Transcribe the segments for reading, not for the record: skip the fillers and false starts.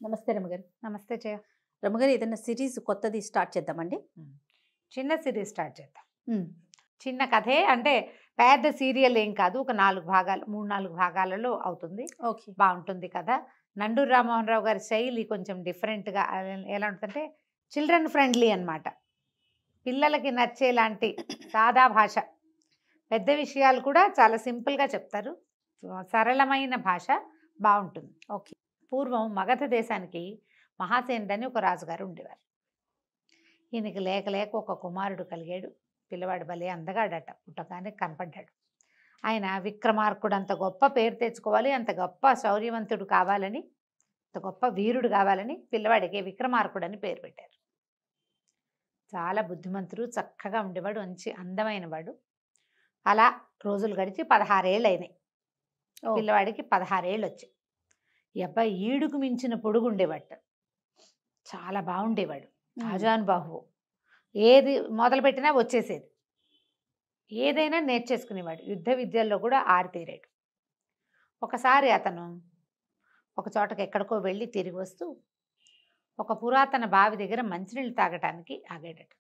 నమస్తే రమగారు. నమస్తే జయ. రమగారు ఏదైనా సిరీస్ కొత్తది స్టార్ట్ చేద్దామండి? చిన్న సిరీస్ స్టార్ట్ చేద్దాం. హ్మ్. చిన్న కథే అంటే పెద్ద సీరియల్ ఏం కాదు. ఒక 4 భాగాలు 3, 4 భాగాలలో అవుతుంది. ఓకే. బాగుంటుంది కథ. నండూరి రామ్మోహన్ రావు గారి శైలి కొంచెం డిఫరెంట్‌గా ఎలా ఉంటుందంటే చిల్డ్రన్ ఫ్రెండ్లీ అన్నమాట. పిల్లలకి నచ్చేలాంటి సాదా భాష. పెద్ద విషయాలు కూడా చాలా సింపుల్‌గా చెప్తారు. సరళమైన భాష బాగుంటుంది. ఓకే. పూర్వం మగధ దేశానికి మహాసేనుడని ఒక రాజుగారు ఉండేవారు. ఈయనకి లేక లేక ఒక కుమారుడు కలిగాడు. పిల్లవాడు భలే అందగాడట. పుట్టగానే కనపడ్డాడు. ఆయన విక్రమార్కుడు, అంత గొప్ప పేరు తెచ్చుకోవాలి, అంత గొప్ప శౌర్యవంతుడు కావాలని, అంత గొప్ప వీరుడు కావాలని పిల్లవాడికి విక్రమార్కుడు అని పేరు పెట్టారు. చాలా బుద్ధిమంతుడు, చక్కగా ఉండేవాడు, మంచి అందమైన వాడు. అలా రోజులు గడిచి 16 ఏళ్ళు అయినాయి. పిల్లవాడికి 16 ఏళ్ళు వచ్చాయి. ఈ అబ్బాయి ఈడుకు మించిన పొడుగు ఉండేవాడు. చాలా బాగుండేవాడు. ఆజానుబాహువు. ఏది మొదలుపెట్టినా వచ్చేసేది. ఏదైనా నేర్చేసుకునేవాడు. యుద్ధ విద్యల్లో కూడా ఆరితేరాడు. ఒకసారి అతను ఒక చోటకి ఎక్కడికో వెళ్ళి తిరిగి వస్తూ ఒక పురాతన బావి దగ్గర మంచినీళ్ళు తాగటానికి ఆగాడట.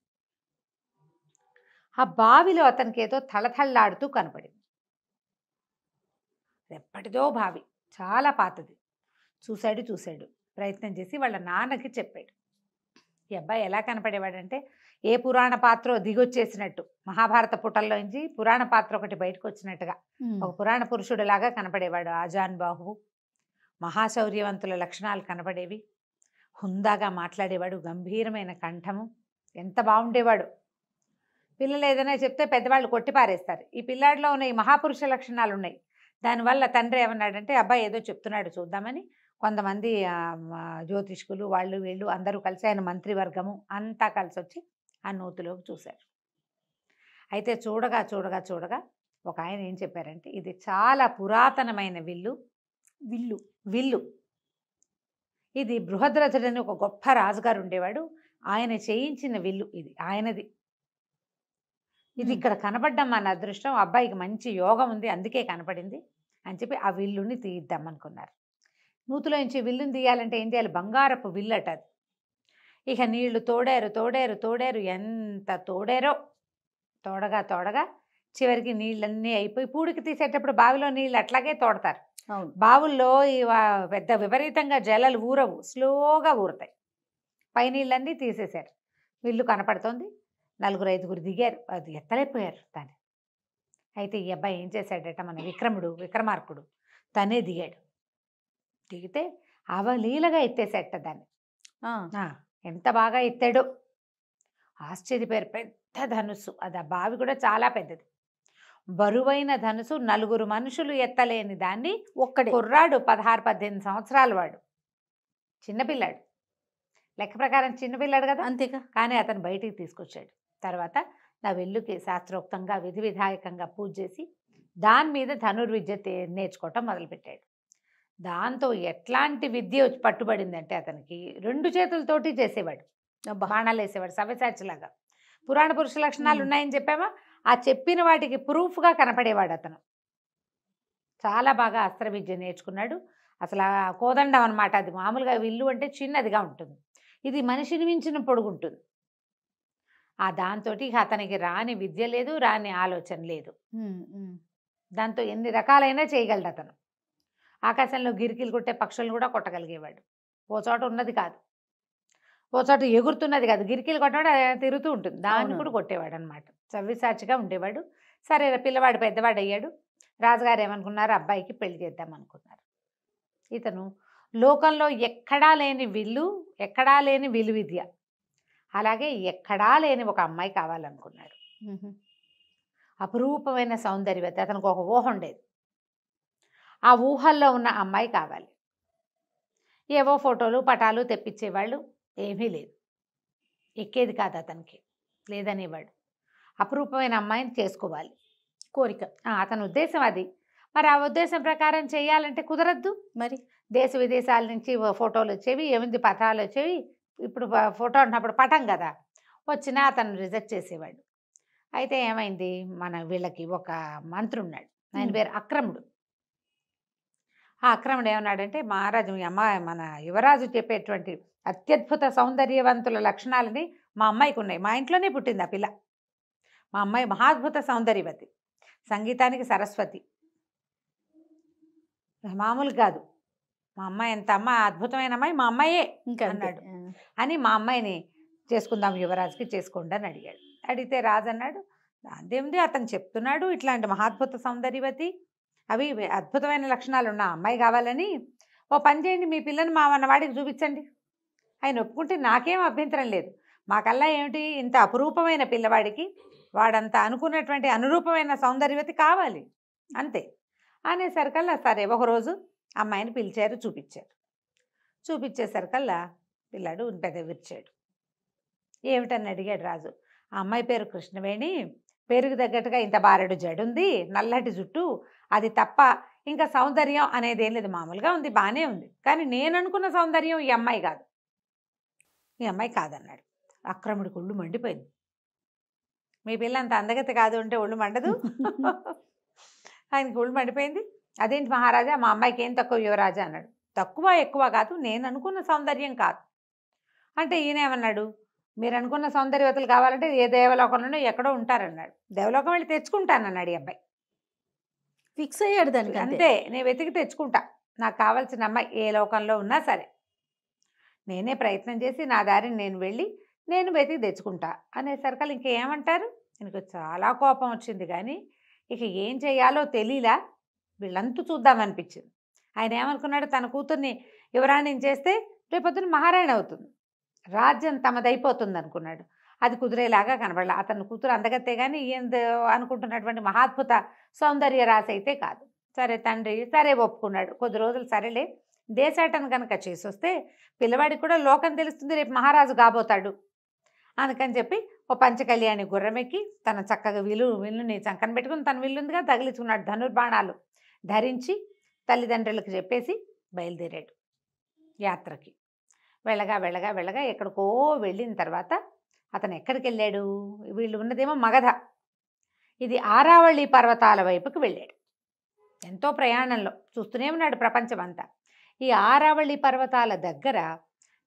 ఆ బావిలో అతనికి ఏదో తళతళలాడుతూ కనపడింది. ఎప్పటిదో బావి, చాలా పాతది. చూశాడు. ప్రయత్నం చేసి వాళ్ళ నాన్నకి చెప్పాడు. ఈ అబ్బాయి ఎలా కనపడేవాడంటే ఏ పురాణ పాత్ర దిగొచ్చేసినట్టు, మహాభారత పుటల్లోంచి పురాణ పాత్ర ఒకటి బయటకు వచ్చినట్టుగా ఒక పురాణ పురుషుడిలాగా కనపడేవాడు. ఆజానుబాహువు, మహాశౌర్యవంతుల లక్షణాలు కనపడేవి. హుందాగా మాట్లాడేవాడు, గంభీరమైన కంఠము. ఎంత బాగుండేవాడు. పిల్లలు ఏదైనా చెప్తే పెద్దవాళ్ళు కొట్టి పారేస్తారు. ఈ పిల్లాడిలో ఉన్న ఈ మహాపురుష లక్షణాలు ఉన్నాయి. దానివల్ల తండ్రి ఏమన్నాడంటే అబ్బాయి ఏదో చెప్తున్నాడు చూద్దామని కొంతమంది జ్యోతిష్కులు వాళ్ళు వీళ్ళు అందరూ కలిసి, ఆయన మంత్రివర్గము అంతా కలిసి వచ్చి ఆ నూతిలోకి చూశారు. అయితే చూడగా ఒక ఆయన ఏం చెప్పారంటే ఇది చాలా పురాతనమైన విల్లు. ఇది బృహద్రథుడని ఒక గొప్ప రాజుగారు ఉండేవాడు. ఆయన చేయించిన విల్లు ఇది, ఆయనది. ఇది ఇక్కడ కనపడ్డం మన అదృష్టం. అబ్బాయికి మంచి యోగం ఉంది, అందుకే కనపడింది అని చెప్పి ఆ విల్లుని తీద్దాం అనుకున్నారు. నూతిలో నుంచి విల్లుని తీయాలంటే ఏం చేయాలి? బంగారపు విల్లట అది. ఇక నీళ్లు తోడారు. ఎంత తోడారో. తోడగా చివరికి నీళ్ళన్నీ అయిపోయి, పూడికి తీసేటప్పుడు బావిలో నీళ్ళు అట్లాగే తోడతారు. బావుల్లో పెద్ద విపరీతంగా జలాలు ఊరవు, స్లోగా ఊరుతాయి. పై నీళ్ళన్నీ తీసేశారు. విల్లు కనపడుతోంది. 4-5 దిగారు. అది ఎత్తలేకపోయారు దాన్ని. అయితే ఈ అబ్బాయి ఏం చేశాడట, మన విక్రమార్కుడు తనే దిగాడు. దిగితే అవలీలగా ఎత్తేసేట దాన్ని. ఎంత బాగా ఎత్తాడో. ఆశ్చర్యపోయారు. పెద్ద ధనుస్సు అది. ఆ బావి కూడా చాలా పెద్దది. బరువైన ధనుసు, 4 మనుషులు ఎత్తలేని దాన్ని ఒక్కడే కుర్రాడు, 16-18 సంవత్సరాల వాడు, చిన్నపిల్లాడు. లెక్క ప్రకారం చిన్నపిల్లాడు కదా, అంతేగా. కానీ అతను బయటికి తీసుకొచ్చాడు. తర్వాత నా వెల్లుకి శాస్త్రోక్తంగా విధి విధాయకంగా పూజ చేసి దాని మీద ధనుర్విద్య నేర్చుకోవటం మొదలుపెట్టాడు. దాంతో ఎట్లాంటి విద్య పట్టుబడిందంటే అతనికి 2 చేతులతోటి చేసేవాడు. బాణాలు వేసేవాడు, సవ్యసాచిలాగా. పురాణ పురుష లక్షణాలు ఉన్నాయని చెప్పామా, ఆ చెప్పిన వాటికి ప్రూఫ్గా కనపడేవాడు అతను. చాలా బాగా అస్త్ర విద్య నేర్చుకున్నాడు. అసలు ఆ కోదండం అనమాట. అది మామూలుగా విల్లు అంటే చిన్నదిగా ఉంటుంది, ఇది మనిషిని మించిన పొడుగుంటుంది. ఆ దాంతో అతనికి రాని విద్య లేదు, రాని ఆలోచన లేదు. దాంతో ఎన్ని రకాలైనా చేయగలడు అతను. ఆకాశంలో గిరికీలు కొట్టే పక్షులను కూడా కొట్టగలిగేవాడు. ఓ చోట ఉన్నది కాదు, ఓ చోట ఎగురుతున్నది కాదు, గిరికీలు కొట్టవాడు తిరుగుతూ ఉంటుంది, దాన్ని కూడా కొట్టేవాడు అనమాట. సవ్యసాచిగా ఉండేవాడు. సరే, పిల్లవాడు పెద్దవాడు అయ్యాడు. రాజుగారు ఏమనుకున్నారు, అబ్బాయికి పెళ్లి చేద్దాం అనుకున్నారు. ఇతను లోకంలో ఎక్కడా లేని విలు విద్య, అలాగే ఎక్కడా లేని ఒక అమ్మాయి కావాలనుకున్నాడు. అపురూపమైన సౌందర్యవతి. అతనికి ఒక ఊహ ఉండేది. ఆ ఊహల్లో ఉన్న అమ్మాయి కావాలి. ఏవో ఫోటోలు పటాలు తెప్పించేవాళ్ళు, ఏమీ లేదు. ఎక్కేది కాదు అతనికి, లేదనేవాడు. అపురూపమైన అమ్మాయిని చేసుకోవాలి కోరిక. అతని ఉద్దేశం అది. మరి ఆ ఉద్దేశం ప్రకారం చేయాలంటే కుదరద్దు. మరి దేశ విదేశాల నుంచి ఫోటోలు వచ్చేవి, ఏముంది పటాలు వచ్చేవి. ఇప్పుడు ఫోటో అన్నప్పుడు పటం కదా, వచ్చినా అతను రిజెక్ట్ చేసేవాడు. అయితే ఏమైంది, మన వీళ్ళకి ఒక మంత్రి ఉన్నాడు, ఆయన పేరు అక్రముడు. ఆ ఆక్రమణ ఏమన్నాడంటే, మహారాజు మీ అమ్మాయి మన యువరాజు చెప్పేటువంటి అత్యద్భుత సౌందర్యవంతుల లక్షణాలని మా అమ్మాయికి ఉన్నాయి. మా ఇంట్లోనే పుట్టింది ఆ పిల్ల. మా అమ్మాయి మహాద్భుత సౌందర్యవతి, సంగీతానికి సరస్వతి, మామూలు కాదు. మా అమ్మాయి ఎంత అద్భుతమైన అమ్మాయి మా అమ్మాయే ఇంకా అంతే. అన్నాడు. అని మా అమ్మాయిని చేసుకుందాం యువరాజుకి, చేసుకోండి అని అడిగాడు. అడిగితే రాజు అన్నాడు, దాందేముంది, అతను చెప్తున్నాడు ఇట్లాంటి మహాద్భుత సౌందర్యవతి, అవి అద్భుతమైన లక్షణాలు ఉన్న అమ్మాయి కావాలని, ఓ పని చేయండి, మీ పిల్లని మా అన్నవాడికి చూపించండి. ఆయన ఒప్పుకుంటే నాకేం అభ్యంతరం లేదు. మాకల్లా ఏమిటి, ఇంత అపురూపమైన పిల్లవాడికి వాడంత అనుకున్నటువంటి అనురూపమైన సౌందర్యవతి కావాలి అంతే అనేసరికల్లా సరే ఒకరోజు అమ్మాయిని పిలిచారు, చూపించేసరికల్లా పిల్లాడు పెద్ద విరిచాడు. ఏమిటని అడిగాడు రాజు. ఆ అమ్మాయి పేరు కృష్ణవేణి, పేరుకు తగ్గట్టుగా ఇంత బారెడు జడుంది, నల్లటి జుట్టు, అది తప్ప ఇంకా సౌందర్యం అనేది ఏం లేదు, మామూలుగా ఉంది, బాగానే ఉంది, కానీ నేను అనుకున్న సౌందర్యం ఈ అమ్మాయి కాదు, ఈ అమ్మాయి కాదన్నాడు. అక్రముడికి ఒళ్ళు మండిపోయింది. మీ పిల్ల అంత అందగతి కాదు అంటే ఒళ్ళు మండదు? ఆయనకి ఒళ్ళు మండిపోయింది. అదేంటి మహారాజా, మా అమ్మాయికి ఏం తక్కువ యువరాజా అన్నాడు. తక్కువ ఎక్కువ కాదు, నేను అనుకున్న సౌందర్యం కాదు అంటే ఈయన ఏమన్నాడు, మీరు అనుకున్న సౌందర్యవతులు కావాలంటే ఏ దేవలోకంలోనో ఎక్కడో ఉంటారన్నాడు. దేవలోకం వెళ్ళి తెచ్చుకుంటానన్నాడు ఈ అబ్బాయి. ఫిక్స్ అయ్యాడు దానికి అంతే, నేను వెతికి తెచ్చుకుంటా, నాకు కావాల్సిన అమ్మాయి ఏ లోకంలో ఉన్నా సరే నేనే ప్రయత్నం చేసి నా దారిని నేను వెళ్ళి నేను వెతికి తెచ్చుకుంటా అనేసరికి ఇంకేమంటారు. எனக்கு చాలా కోపం వచ్చింది, కానీ ఇక ఏం చేయాలో తెలియలా, వీళ్ళంతా చూద్దామనిపించింది. ఆయన ఏమనుకున్నాడు, తన కూతుర్ని యువరాణిని చేస్తే రేపొద్దున మహారాణి అవుతుంది, రాజ్యం తమదైపోతుంది అనుకున్నాడు. అది కుదిరేలాగా కనబడాల. అతని కూతురు అందగత్తే కానీ ఈయన అనుకుంటున్నటువంటి మహాద్భుత సౌందర్య రాశి అయితే కాదు. సరే తండ్రి సరే ఒప్పుకున్నాడు. కొద్ది రోజులు సరేలే, దేశాటను కనుక చేసి వస్తే పిల్లవాడికి కూడా లోకం తెలుస్తుంది, రేపు మహారాజు కాబోతాడు అందుకని చెప్పి ఓ పంచకళ్యాణి గుర్రమెక్కి తన చక్కగా విల్లుని చంకన పెట్టుకుని, తన విల్లుందిగా తగిలించుకున్నాడు, ధనుర్బాణాలు ధరించి తల్లిదండ్రులకు చెప్పేసి బయలుదేరాడు యాత్రకి. వెళ్ళగా వెళ్ళగా వెళ్ళగా ఎక్కడికో వెళ్ళిన తర్వాత అతను ఎక్కడికి వెళ్ళాడు, వీళ్ళు ఉన్నదేమో మగధ, ఇది ఆరావళి పర్వతాల వైపుకి వెళ్ళాడు. ఎంతో ప్రయాణంలో చూస్తూనే ఉన్నాడు ప్రపంచం అంతా. ఈ ఆరావళి పర్వతాల దగ్గర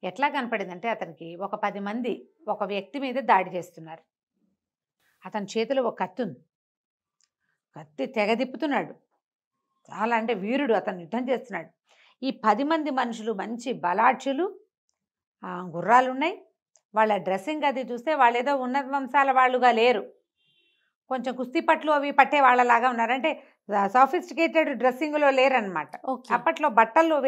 ఎట్లా కనపడిందంటే అతనికి ఒక 10 మంది ఒక వ్యక్తి మీద దాడి చేస్తున్నారు. అతని చేతిలో ఒక కత్తి ఉంది, కత్తి తెగదిప్పుతున్నాడు, చాలా అంటే వీరుడు, అతను యుద్ధం చేస్తున్నాడు. ఈ 10 మంది మనుషులు మంచి బలాఢ్యులు, గుర్రాలు ఉన్నాయి, వాళ్ళ డ్రెస్సింగ్ అది చూస్తే వాళ్ళు ఏదో ఉన్నత వంశాల వాళ్ళుగా లేరు, కొంచెం కుస్తీ పట్లు అవి పట్టే వాళ్ళలాగా ఉన్నారు, అంటే సాఫిస్టికేటెడ్ డ్రెస్సింగ్లో లేరనమాట. అప్పట్లో బట్టల్లో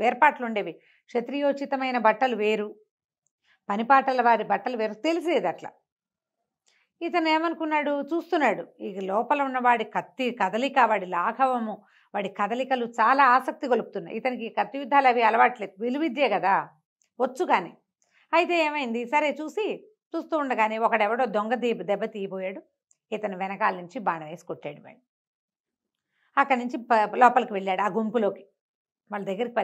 వేర్పాట్లు ఉండేవి, క్షత్రియోచితమైన బట్టలు వేరు, పనిపాటల వారి బట్టలు వేరు, తెలిసేది అట్లా. ఇతను ఏమనుకున్నాడు, చూస్తున్నాడు ఈ లోపల ఉన్నవాడి కత్తి కదలిక, వాడి లాఘవము, వాడి కదలికలు చాలా ఆసక్తి గొలుపుతున్నాయి. ఇతనికి కత్తి యుద్ధాలు అవి అలవాట్లేదు, విలువిద్యే కదా వచ్చు. కానీ అయితే ఏమైంది, సరే చూస్తూ ఉండగానే ఒకడెవడో దొంగ దెబ్బ తీయబోయాడు, ఇతను వెనకాల నుంచి బాణం వేసి కొట్టాడు. వాడు అక్కడి నుంచి లోపలికి వెళ్ళాడు, ఆ గుంపులోకి వాళ్ళ దగ్గరికి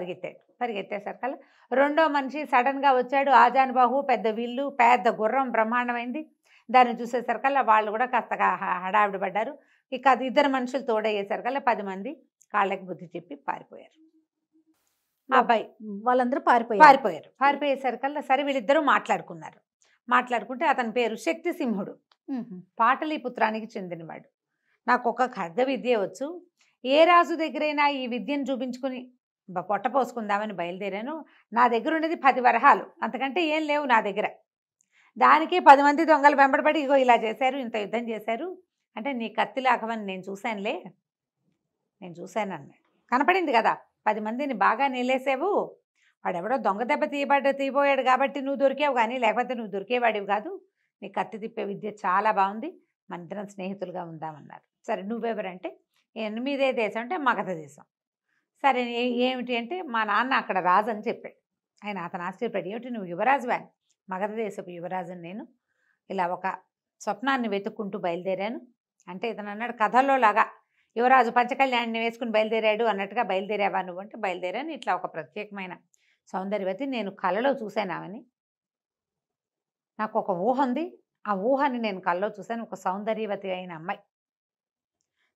పరిగెత్తేసరికల్లా రెండో మనిషి సడన్గా వచ్చాడు, ఆజానుబాహు, పెద్ద విల్లు, పెద్ద గుర్రం, బ్రహ్మాండమైంది. దాన్ని చూసేసరికల్లా వాళ్ళు కూడా కాస్తగా హడావిడి పడ్డారు. ఇక అది 2 మనుషులు తోడయ్యేసరికల్లా 10 మంది కాళ్ళకి బుద్ధి చెప్పి పారిపోయారు. ఆ అబ్బాయి వాళ్ళందరూ పారిపోయేసరికల్లా సరే వీళ్ళిద్దరూ మాట్లాడుకుంటే అతని పేరు శక్తి సింహుడు, పాటలీపుత్రానికి చెందినవాడు. నాకు ఒక ఖడ్గ విద్య వచ్చు, ఏ రాజు దగ్గరైనా ఈ విద్యను చూపించుకుని పొట్ట పోసుకుందామని బయలుదేరాను. నా దగ్గర ఉన్నది 10 వరహాలు, అంతకంటే ఏం లేవు నా దగ్గర. దానికే 10 మంది దొంగలు వెంబడబడి ఇగో ఇలా చేశారు, ఇంత యుద్ధం చేశారు అంటే నీ కత్తి లాఘవని నేను చూశానన్నాడు. కనపడింది కదా 10 మందిని బాగా నిలేసావు, వాడెవడో దొంగ దెబ్బ తీయబోయాడు కాబట్టి నువ్వు దొరికావు, కానీ లేకపోతే నువ్వు దొరికేవాడివి కాదు, నీ కత్తి తిప్పే విద్య చాలా బాగుంది, మన ఇద్దరం స్నేహితులుగా ఉందామన్నారు. సరే నువ్వెవరంటే 8దే దేశం అంటే మగధ దేశం. సరే ఏమిటి అంటే మా నాన్న అక్కడ రాజు అని చెప్పాడు. అతను ఆశ్చర్యపడి, ఏమిటి నువ్వు యువరాజువా? మగధ దేశపు యువరాజుని నేను, ఇలా ఒక స్వప్నాన్ని వెతుక్కుంటూ బయలుదేరాను అంటే ఇతను అన్నాడు కథల్లో లాగా యువరాజు పంచకళ్యాణిని వేసుకుని బయలుదేరాడు అన్నట్టుగా, బయలుదేరావా నువ్వు అంటే బయలుదేరాను, ఇట్లా ఒక ప్రత్యేకమైన సౌందర్యవతి నేను కళలో చూశానామని, నాకు ఒక ఊహ ఉంది, ఆ ఊహని నేను కళ్ళలో చూశాను, ఒక సౌందర్యవతి అయిన అమ్మాయి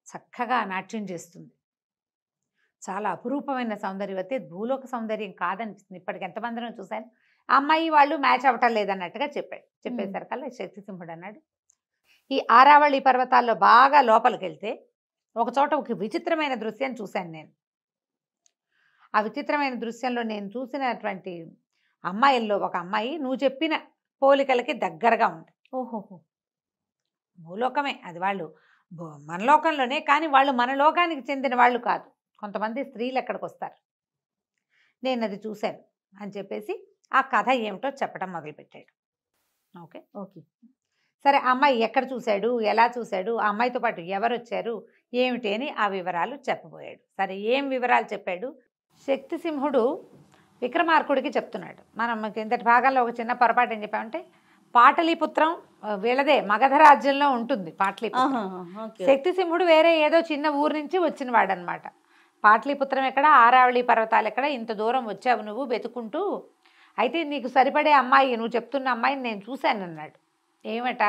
చక్కగా నాట్యం చేస్తుంది, చాలా అపురూపమైన సౌందర్యవతి, భూలోక సౌందర్యం కాదనిపిస్తుంది. ఇప్పటికి ఎంతమందినో చూశాను. ఆ అమ్మాయి వాళ్ళు మ్యాచ్ అవ్వటం లేదన్నట్టుగా చెప్పాడు. చెప్పేసరికల్లా శక్తిసింహుడు అన్నాడు, ఈ ఆరావళి పర్వతాల్లో బాగా లోపలికి వెళ్తే ఒక చోట ఒక విచిత్రమైన దృశ్యం చూశాను నేను. ఆ విచిత్రమైన దృశ్యంలో నేను చూసినటువంటి అమ్మాయిల్లో ఒక అమ్మాయి నువ్వు చెప్పిన పోలికలకి దగ్గరగా ఉంది. ఓహోహో. భూలోకమే అది, వాళ్ళు మన లోకంలోనే, కానీ వాళ్ళు మన లోకానికి చెందిన వాళ్ళు కాదు. కొంతమంది స్త్రీలు ఎక్కడికి వస్తారు, నేను అది చూశాను అని చెప్పేసి ఆ కథ ఏమిటో చెప్పడం మొదలుపెట్టాడు. Okay okay. సరే, ఆ అమ్మాయి ఎక్కడ చూశాడు, ఎలా చూశాడు, ఆ అమ్మాయితో పాటు ఎవరు వచ్చారు, ఏమిటి అని ఆ వివరాలు చెప్పబోయాడు. సరే, ఏం వివరాలు చెప్పాడు? శక్తిసింహుడు విక్రమార్కుడికి చెప్తున్నాడు. మనం కిందటి భాగంలో ఒక చిన్న పొరపాటు ఏం చెప్పామంటే, పాటలీపుత్రం వీళ్ళదే, మగధ రాజ్యంలో ఉంటుంది పాటలీపుత్రం. శక్తిసింహుడు వేరే ఏదో చిన్న ఊరు నుంచి వచ్చిన వాడనమాట. పాటలీపుత్రం ఎక్కడ, ఆరావళి పర్వతాలు ఎక్కడ, ఇంత దూరం వచ్చావు నువ్వు వెతుకుంటూ, అయితే నీకు సరిపడే అమ్మాయి, నువ్వు చెప్తున్న అమ్మాయిని నేను చూశాను అన్నాడు. ఏమట,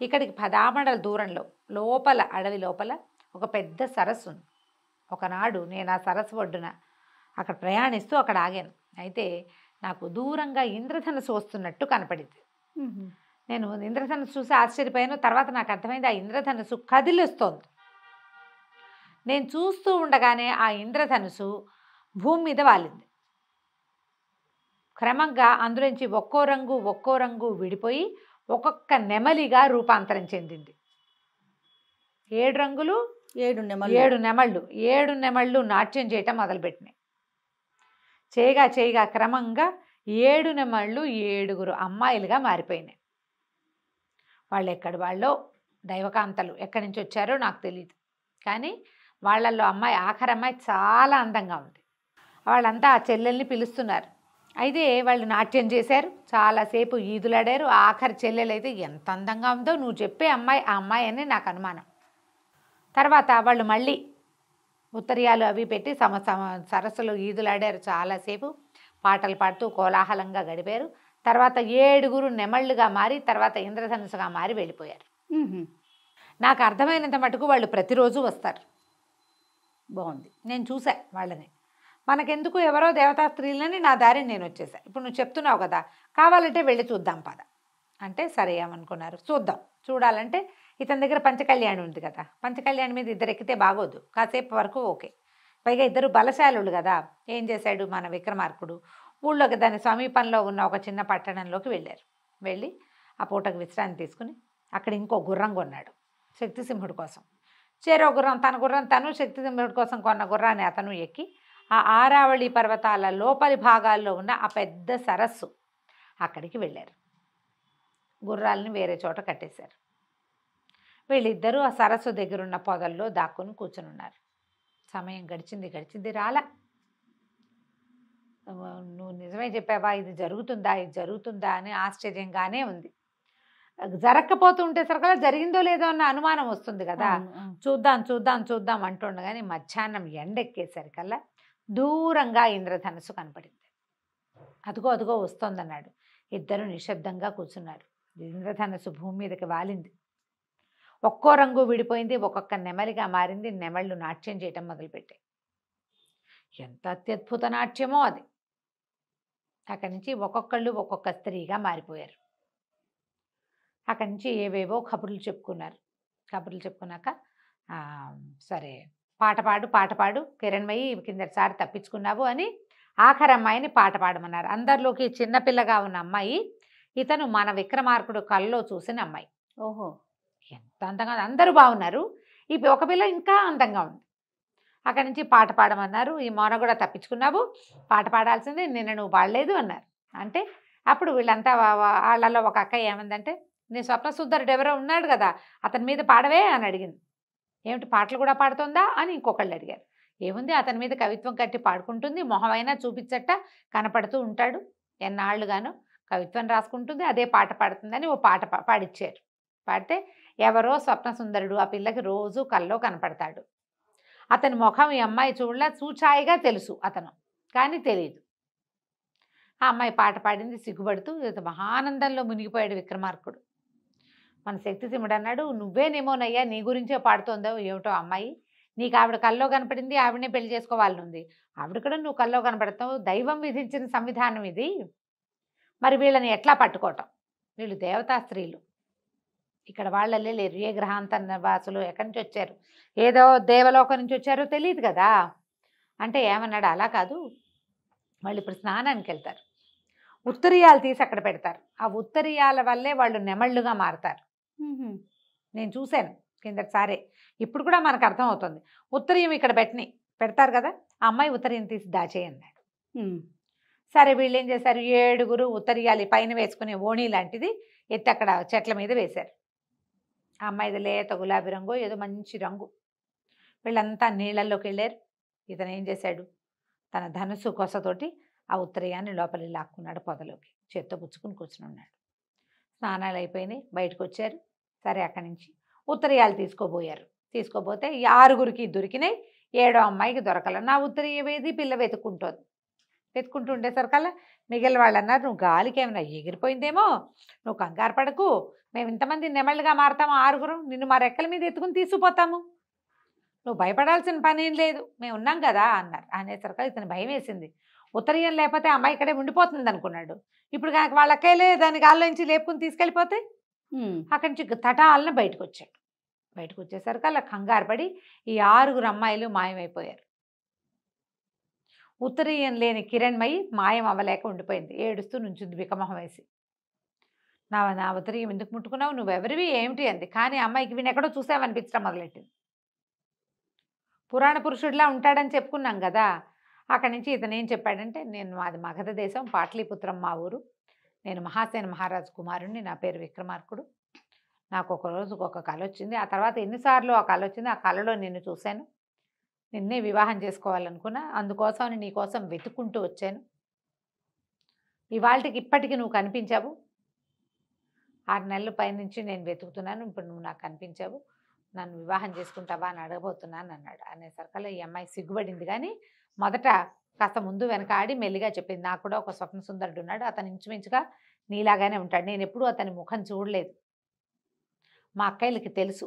ఇక్కడికి 10 ఆమడల దూరంలో లోపల, అడవి లోపల ఒక పెద్ద సరస్సు ఉంది. ఒకనాడు నేను ఆ సరస్సు ఒడ్డున అక్కడ ప్రయాణిస్తూ అక్కడ ఆగాను. అయితే నాకు దూరంగా ఇంద్రధనుసు వస్తున్నట్టు కనపడింది. నేను ఇంద్రధనుసు చూసి ఆశ్చర్యపోయాను. తర్వాత నాకు అర్థమైంది, ఆ ఇంద్రధనుసు కదిలిస్తోంది. నేను చూస్తూ ఉండగానే ఆ ఇంద్రధనుసు భూమి మీద వాలింది. క్రమంగా అందులోంచి ఒక్కో రంగు విడిపోయి ఒక్కొక్క నెమలిగా రూపాంతరం చెందింది. 7 రంగులు, 7 నెమళ్ళు, 7 నెమళ్ళు నాట్యం చేయటం మొదలుపెట్టినాయి. చేయగా క్రమంగా 7 నెమళ్ళు 7గురు అమ్మాయిలుగా మారిపోయినాయి. వాళ్ళు ఎక్కడి వాళ్ళో, దైవకాంతలు ఎక్కడి నుంచి వచ్చారో నాకు తెలియదు, కానీ వాళ్ళల్లో అమ్మాయి, ఆఖరి అమ్మాయి చాలా అందంగా ఉంది. వాళ్ళంతా ఆ చెల్లెల్ని పిలుస్తున్నారు. అయితే వాళ్ళు నాట్యం చేశారు, చాలాసేపు ఈదులాడారు. ఆఖరి చెల్లెలైతే ఎంత అందంగా ఉందో, నువ్వు చెప్పే అమ్మాయి ఆ అమ్మాయి అని నాకు అనుమానం. తర్వాత వాళ్ళు మళ్ళీ ఉత్తరీయాలు అవి పెట్టి సరస్సులో ఈదులాడారు, చాలాసేపు పాటలు పాడుతూ కోలాహలంగా గడిపారు. తర్వాత 7గురు నెమళ్ళుగా మారి, తర్వాత ఇంద్రధనుసుగా మారి వెళ్ళిపోయారు. నాకు అర్థమైనంత మటుకు వాళ్ళు ప్రతిరోజు వస్తారు. బాగుంది, నేను చూసా వాళ్ళని. మనకెందుకు, ఎవరో దేవతా స్త్రీలని, నా దారిని నేను వచ్చేసా. ఇప్పుడు నువ్వు చెప్తున్నావు కదా, కావాలంటే వెళ్ళి చూద్దాం పద అంటే, సరే ఏమనుకున్నారు, చూద్దాం. చూడాలంటే ఇతని దగ్గర పంచకళ్యాణి ఉంది కదా, పంచకళ్యాణి మీద ఇద్దరు ఎక్కితే బాగోదు, కాసేపు వరకు ఓకే. పైగా ఇద్దరు బలశాలులు కదా. ఏం చేశాడు మన విక్రమార్కుడు, ఊళ్ళోకి దాని సమీపంలో ఉన్న ఒక చిన్న పట్టణంలోకి వెళ్ళారు. వెళ్ళి ఆ పూటకు విశ్రాంతి తీసుకుని అక్కడ ఇంకో గుర్రం కొన్నాడు శక్తిసింహుడి కోసం. చేరో గుర్రం, తన గుర్రం తను, శక్తిసింహుడి కోసం కొన్న గుర్రాన్ని అతను ఎక్కి ఆ ఆరావళి పర్వతాల లోపలి భాగాల్లో ఉన్న ఆ పెద్ద సరస్సు అక్కడికి వెళ్ళారు. గుర్రాలని వేరే చోట కట్టేశారు. వీళ్ళిద్దరూ ఆ సరస్సు దగ్గరున్న పొదల్లో దాక్కుని కూర్చునున్నారు. సమయం గడిచింది రాలా. నువ్వు నిజమే చెప్పావా, ఇది జరుగుతుందా అని ఆశ్చర్యంగానే ఉంది. జరగకపోతుంటే సరికల్లా జరిగిందో లేదో అన్న అనుమానం వస్తుంది కదా. చూద్దాం అంటుండగానే మధ్యాహ్నం ఎండెక్కేసరికల్లా దూరంగా ఇంద్రధనుసు కనపడింది. అదుగో వస్తోందన్నాడు. ఇద్దరు నిశ్శబ్దంగా కూర్చున్నారు. ఇంద్రధనుసు భూమి మీదకి వాలింది. ఒక్కో రంగు విడిపోయింది, ఒక్కొక్క నెమలిగా మారింది. నెమళ్ళు నాట్యం చేయటం మొదలుపెట్టాయి. ఎంత అత్యద్భుత నాట్యమో అది. అక్కడి నుంచి ఒక్కొక్కళ్ళు ఒక్కొక్క స్త్రీగా మారిపోయారు. అక్కడి నుంచి ఏవేవో కబుర్లు చెప్పుకున్నాక సరే పాట పాడు కిరణ్మయి, కిందటిసారి తప్పించుకున్నావు అని ఆఖరి అమ్మాయిని పాట పాడమన్నారు. అందరిలోకి చిన్నపిల్లగా ఉన్న అమ్మాయి ఇతను మన విక్రమార్కుడు కల్లో చూసిన అమ్మాయి. ఓహో, ఎంత అందంగా, అందరూ బాగున్నారు. ఈ ఒక పిల్ల ఇంకా అందంగా ఉంది. అక్కడి నుంచి పాట పాడమన్నారు. ఈ మొన కూడా తప్పించుకున్నావు, పాట పాడాల్సిందే, నిన్న నువ్వు పాడలేదు అన్నారు. అంటే అప్పుడు వీళ్ళంతా వాళ్ళలో ఒక అక్క ఏమందంటే, నీ స్వప్నసుందరుడు ఎవరో ఉన్నాడు కదా, అతని మీద పాడవే అని అడిగింది. ఏమిటి, పాటలు కూడా పాడుతుందా అని ఇంకొకళ్ళు అడిగారు. ఏముంది, అతని మీద కవిత్వం కట్టి పాడుకుంటుంది, మొహమైనా చూపించట, కనపడుతూ ఉంటాడు, ఎన్నాళ్ళుగానో కవిత్వం రాసుకుంటుంది, అదే పాట పాడుతుందని ఓ పాట పాడిచ్చారు. పాడితే ఎవరో స్వప్నసుందరుడు ఆ పిల్లకి రోజు కల్లో కనపడతాడు. అతని ముఖం ఈ అమ్మాయి చూచాయిగా తెలుసు అతను, కానీ తెలియదు. ఆ అమ్మాయి పాట పాడింది. సిగ్గుపడుతూ మహానందంలో మునిగిపోయాడు విక్రమార్కుడు. మన శక్తిసింహుడు అన్నాడు, నువ్వేనేమోనయ్యా, నీ గురించే పాడుతోందో ఏమిటో అమ్మాయి, నీకు ఆవిడ కల్లో కనపడింది, ఆవిడనే పెళ్లి చేసుకోవాలని ఉంది. ఆవిడ కూడా నువ్వు కల్లో కనపడతావు. దైవం విధించిన సంవిధానం ఇది. మరి వీళ్ళని ఎట్లా పట్టుకోవటం? వీళ్ళు దేవతా స్త్రీలు, ఇక్కడ వాళ్ళే లేరు. ఏ గ్రహాంత వాసులు ఎక్కడి నుంచి వచ్చారు, ఏదో దేవలోకం నుంచి వచ్చారో తెలియదు కదా. అంటే ఏమన్నాడు, అలా కాదు, వాళ్ళు ఇప్పుడు స్నానానికి వెళ్తారు, ఉత్తరీయాలు తీసి అక్కడ పెడతారు. ఆ ఉత్తరీయాల వల్లే వాళ్ళు నెమళ్ళుగా మారతారు. నేను చూశాను కిందటిసారే, ఇప్పుడు కూడా మనకు అర్థమవుతుంది. ఉత్తరీయం ఇక్కడ పెడతారు కదా, ఆ అమ్మాయి ఉత్తరీయం తీసి దాచేయన్నాడు. సరే వీళ్ళు ఏం చేశారు, 7 ఉత్తరీయాలు పైన వేసుకునే ఓణి లాంటిది ఎత్తి అక్కడ చెట్ల మీద వేశారు. ఆ అమ్మాయిది లేత గులాబీ రంగు, ఏదో మంచి రంగు. వీళ్ళంతా నీళ్ళల్లోకి వెళ్ళారు. ఇతను ఏం చేశాడు, తన ధనుసు కొసతోటి ఆ ఉత్తరీయాన్ని లోపలికి లాక్కున్నాడు, పొదలోకి చేత్తో పుచ్చుకుని కూర్చుని ఉన్నాడు. స్నానాలు అయిపోయినాయి, బయటకు వచ్చారు. సరే అక్కడి నుంచి ఉత్తరీయాలు తీసుకోబోతే 6 దొరికినాయి, 7వ అమ్మాయికి దొరకల. నా ఉత్తరీయం ఏది, పిల్ల వెతుక్కుంటూ ఉండేసరికల్లా మిగిలిన వాళ్ళు అన్నారు, నువ్వు గాలికి ఏమైనా ఎగిరిపోయిందేమో, నువ్వు కంగారు పడకు, మేము ఇంతమంది నెమళ్ళుగా మారతాము 6, నిన్ను మా రెక్కల మీద ఎత్తుకుని తీసుకుపోతాము, నువ్వు భయపడాల్సిన పని ఏం లేదు, మేము ఉన్నాం కదా అన్నారు. అనేసరికి ఇతను భయం వేసింది. ఉత్తరీయం లేకపోతే అమ్మాయి ఇక్కడే ఉండిపోతుంది అనుకున్నాడు. ఇప్పుడు కనుక వాళ్ళ అక్కలే దాని గాల్లోంచి లేపుకుని తీసుకెళ్ళిపోతే అక్కడి నుంచి తటాలను బయటకు వచ్చేసరికి అలా కంగారు పడి ఈ 6 అమ్మాయిలు మాయమైపోయారు. ఉత్తరీయం లేని కిరణ్మయి మాయం అవ్వలేక ఉండిపోయింది. ఏడుస్తూ నుంచుంది బికమొహం వేసి. నా ఉత్తరీయం ఎందుకు ముట్టుకున్నావు, నువ్వెవరివి ఏమిటి అంది. కానీ అమ్మాయికి వీణెక్కడో ఎక్కడో చూసామనిపించడం మొదలెట్టింది. పురాణ పురుషుడిలా ఉంటాడని చెప్పుకున్నాం కదా. అక్కడి నుంచి ఇతను ఏం చెప్పాడంటే, మాది మగధ దేశం, పాటలీపుత్రం మా ఊరు, నేను మహాసేన మహారాజు కుమారుణ్ణి, నా పేరు విక్రమార్కుడు. నాకు ఒక రోజుకు ఒక కళ వచ్చింది. ఆ తర్వాత ఎన్నిసార్లు ఆ కళ వచ్చింది, ఆ కళలో నిన్ను చూశాను, నిన్నే వివాహం చేసుకోవాలనుకున్నా, అందుకోసం నీ కోసం వెతుక్కుంటూ వచ్చాను. ఇవాళకి ఇప్పటికీ నువ్వు కనిపించావు. 6 నెలల పైనుంచి నేను వెతుకుతున్నాను, ఇప్పుడు నువ్వు నాకు కనిపించావు, నన్ను వివాహం చేసుకుంటావా అని అడగబోతున్నాను అన్నాడు. అనేసరికల్లా ఈ అమ్మాయి సిగ్గుపడింది. కానీ మొదట కాస్త ముందు వెనక ఆడి మెల్లిగా చెప్పింది, నాకు కూడా ఒక స్వప్న సుందరుడు ఉన్నాడు, అతను ఇంచుమించుగా నీలాగానే ఉంటాడు, నేను ఎప్పుడూ అతని ముఖం చూడలేదు, మా అక్కయ్యలకి తెలుసు.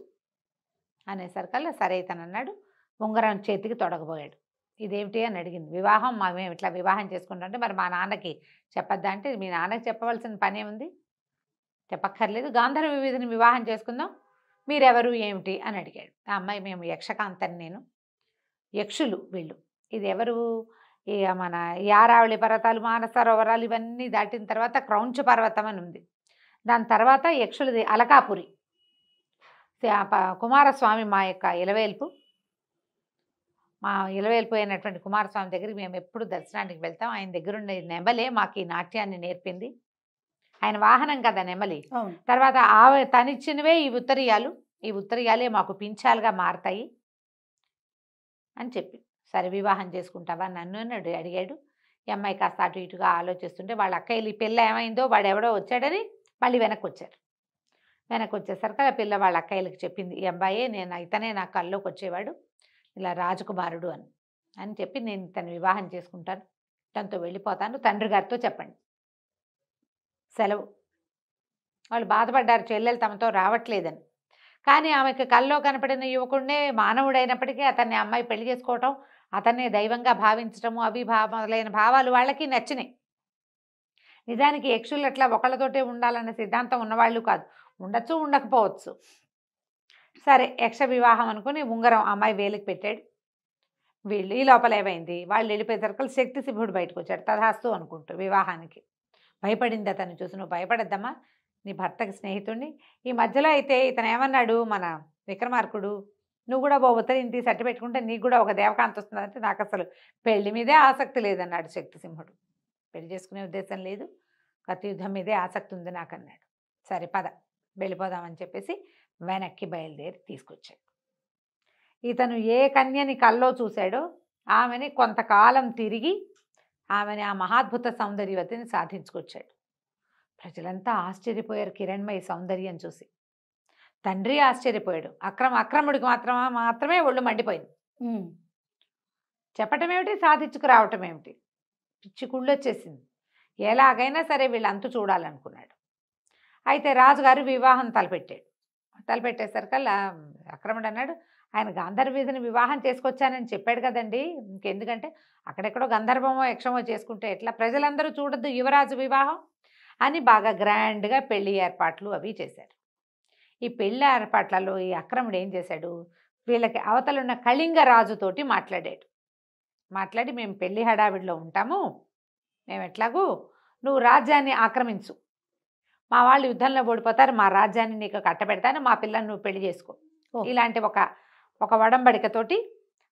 అనేసరికల్లా సరే ఇతను అన్నాడు, ఉంగరం చేతికి తొడగబోయాడు. ఇదేమిటి అని అడిగింది. వివాహం మేము ఇట్లా వివాహం చేసుకుంటామంటే మరి మా నాన్నకి చెప్పద్దా అంటే, మీ నాన్నకి చెప్పవలసిన పనే ఉంది, చెప్పక్కర్లేదు, గాంధర్వ విధిని వివాహం చేసుకుందాం, మీరెవరు ఏమిటి అని అడిగాడు. ఆ అమ్మాయి, మేము యక్షకాంతని, నేను యక్షులు వీళ్ళు, ఇది ఎవరు, మన యారావళి పర్వతాలు, మానసరోవరాలు ఇవన్నీ దాటిన తర్వాత క్రౌంచ పర్వతం అని ఉంది, దాని తర్వాత యక్షులది అలకాపురి, కుమారస్వామి మా యొక్క ఇలవేల్పు, మా ఇలవేల్పు అయినటువంటి కుమారస్వామి దగ్గరికి మేము ఎప్పుడు దర్శనానికి వెళ్తాం. ఆయన దగ్గరుండే నెమలే మాకు ఈ నాట్యాన్ని నేర్పింది, ఆయన వాహనం కదా నెమలి. తర్వాత తనిచ్చినవే ఈ ఉత్తరీయాలే మాకు పింఛాలుగా మారతాయి అని చెప్పి, సరే వివాహం చేసుకుంటావా నన్ను అని అడిగాడు. ఈ అమ్మాయి కాస్త అటు ఇటుగా ఆలోచిస్తుంటే వాళ్ళ అక్కయ్యలు ఈ పిల్ల ఏమైందో, వాడు ఎవడో వచ్చాడని మళ్ళీ వెనక్కి వచ్చేసరికి ఆ పిల్ల వాళ్ళ అక్కయ్యలకి చెప్పింది, ఈ అబ్బాయే ఇతనే నా కల్లోకి వచ్చేవాడు, ఇలా రాజకుమారుడు అని చెప్పి, నేను ఇతను వివాహం చేసుకుంటాను, తనతో వెళ్ళిపోతాను, తండ్రి గారితో చెప్పండి, సెలవు. వాళ్ళు బాధపడ్డారు, చెల్లెలు తమతో రావట్లేదని. కానీ ఆమెకు కల్లో కనపడిన యువకుడినే మానవుడైనప్పటికీ అతన్ని అమ్మాయి పెళ్లి చేసుకోవటం, అతన్నే దైవంగా భావించటము, మొదలైన భావాలు వాళ్ళకి నచ్చినాయి. నిజానికి యక్షులు అట్లా ఒకళ్ళతోటే ఉండాలన్న సిద్ధాంతం ఉన్నవాళ్ళు కాదు, ఉండొచ్చు ఉండకపోవచ్చు. సరే యక్ష వివాహం అనుకుని ఉంగరం అమ్మాయి వేలికి పెట్టాడు. వీళ్ళు ఈ లోపల ఏమైంది, వాళ్ళు వెళ్ళిపోయేసరికి శక్తి సింహుడు బయటకు వచ్చాడు, తథాస్తు అనుకుంటూ వివాహానికి. భయపడింది అతను చూసి, నువ్వు భయపడద్దమ్మా, నీ భర్తకి స్నేహితుడిని. ఈ మధ్యలో అయితే ఇతను ఏమన్నాడు, మన విక్రమార్కుడు, నువ్వు కూడా ఓ ఉత్తరీయం తీసి అట్టి పెట్టుకుంటే నీకు కూడా ఒక దేవకాంత వస్తుందంటే, నాకు అసలు పెళ్లి మీదే ఆసక్తి లేదన్నాడు శక్తిసింహుడు. పెళ్లి చేసుకునే ఉద్దేశం లేదు, కత్తి యుద్ధం మీదే ఆసక్తి ఉంది నాకు అన్నాడు. సరే పద వెళ్ళిపోదామని చెప్పేసి వెనక్కి బయలుదేరి తీసుకొచ్చాడు. ఇతను ఏ కన్యని కల్లో చూశాడో ఆమెని కొంతకాలం తిరిగి ఆమెని ఆ మహాద్భుత సౌందర్యవతిని సాధించుకొచ్చాడు. ప్రజలంతా ఆశ్చర్యపోయారు కిరణ్మయి సౌందర్యం చూసి. తండ్రి ఆశ్చర్యపోయాడు. అక్రముడికి మాత్రమే ఒళ్ళు మండిపోయింది. చెప్పటం ఏమిటి, సాధించుకురావటం ఏమిటి, పిచ్చి కుళ్ళొచ్చేసింది. ఎలాగైనా సరే వీళ్ళంతు చూడాలనుకున్నాడు. అయితే రాజుగారు వివాహం తలపెట్టేసరికల్లా అక్రముడు అన్నాడు, ఆయన గాంధర్వీధిని వివాహం చేసుకొచ్చానని చెప్పాడు కదండి. ఇంకెందుకంటే అక్కడెక్కడో గంధర్వమో యక్షమో చేసుకుంటే ఎట్లా, ప్రజలందరూ చూడొద్దు యువరాజు వివాహం అని బాగా గ్రాండ్గా పెళ్లి ఏర్పాట్లు అవి చేశారు. ఈ పెళ్లి ఏర్పాట్లలో ఈ అక్రముడు ఏం చేశాడు, వీళ్ళకి అవతలున్న కళింగ రాజుతోటి మాట్లాడి మేము పెళ్లి హడావిడిలో ఉంటాము, మేము ఎట్లాగూ నువ్వు రాజ్యాన్ని ఆక్రమించు, మా వాళ్ళు యుద్ధంలో ఓడిపోతారు, మా రాజ్యాన్ని నీకు కట్టబెడతాను, మా పిల్లని నువ్వు పెళ్లి చేసుకో, ఇలాంటి ఒక వడంబడికతోటి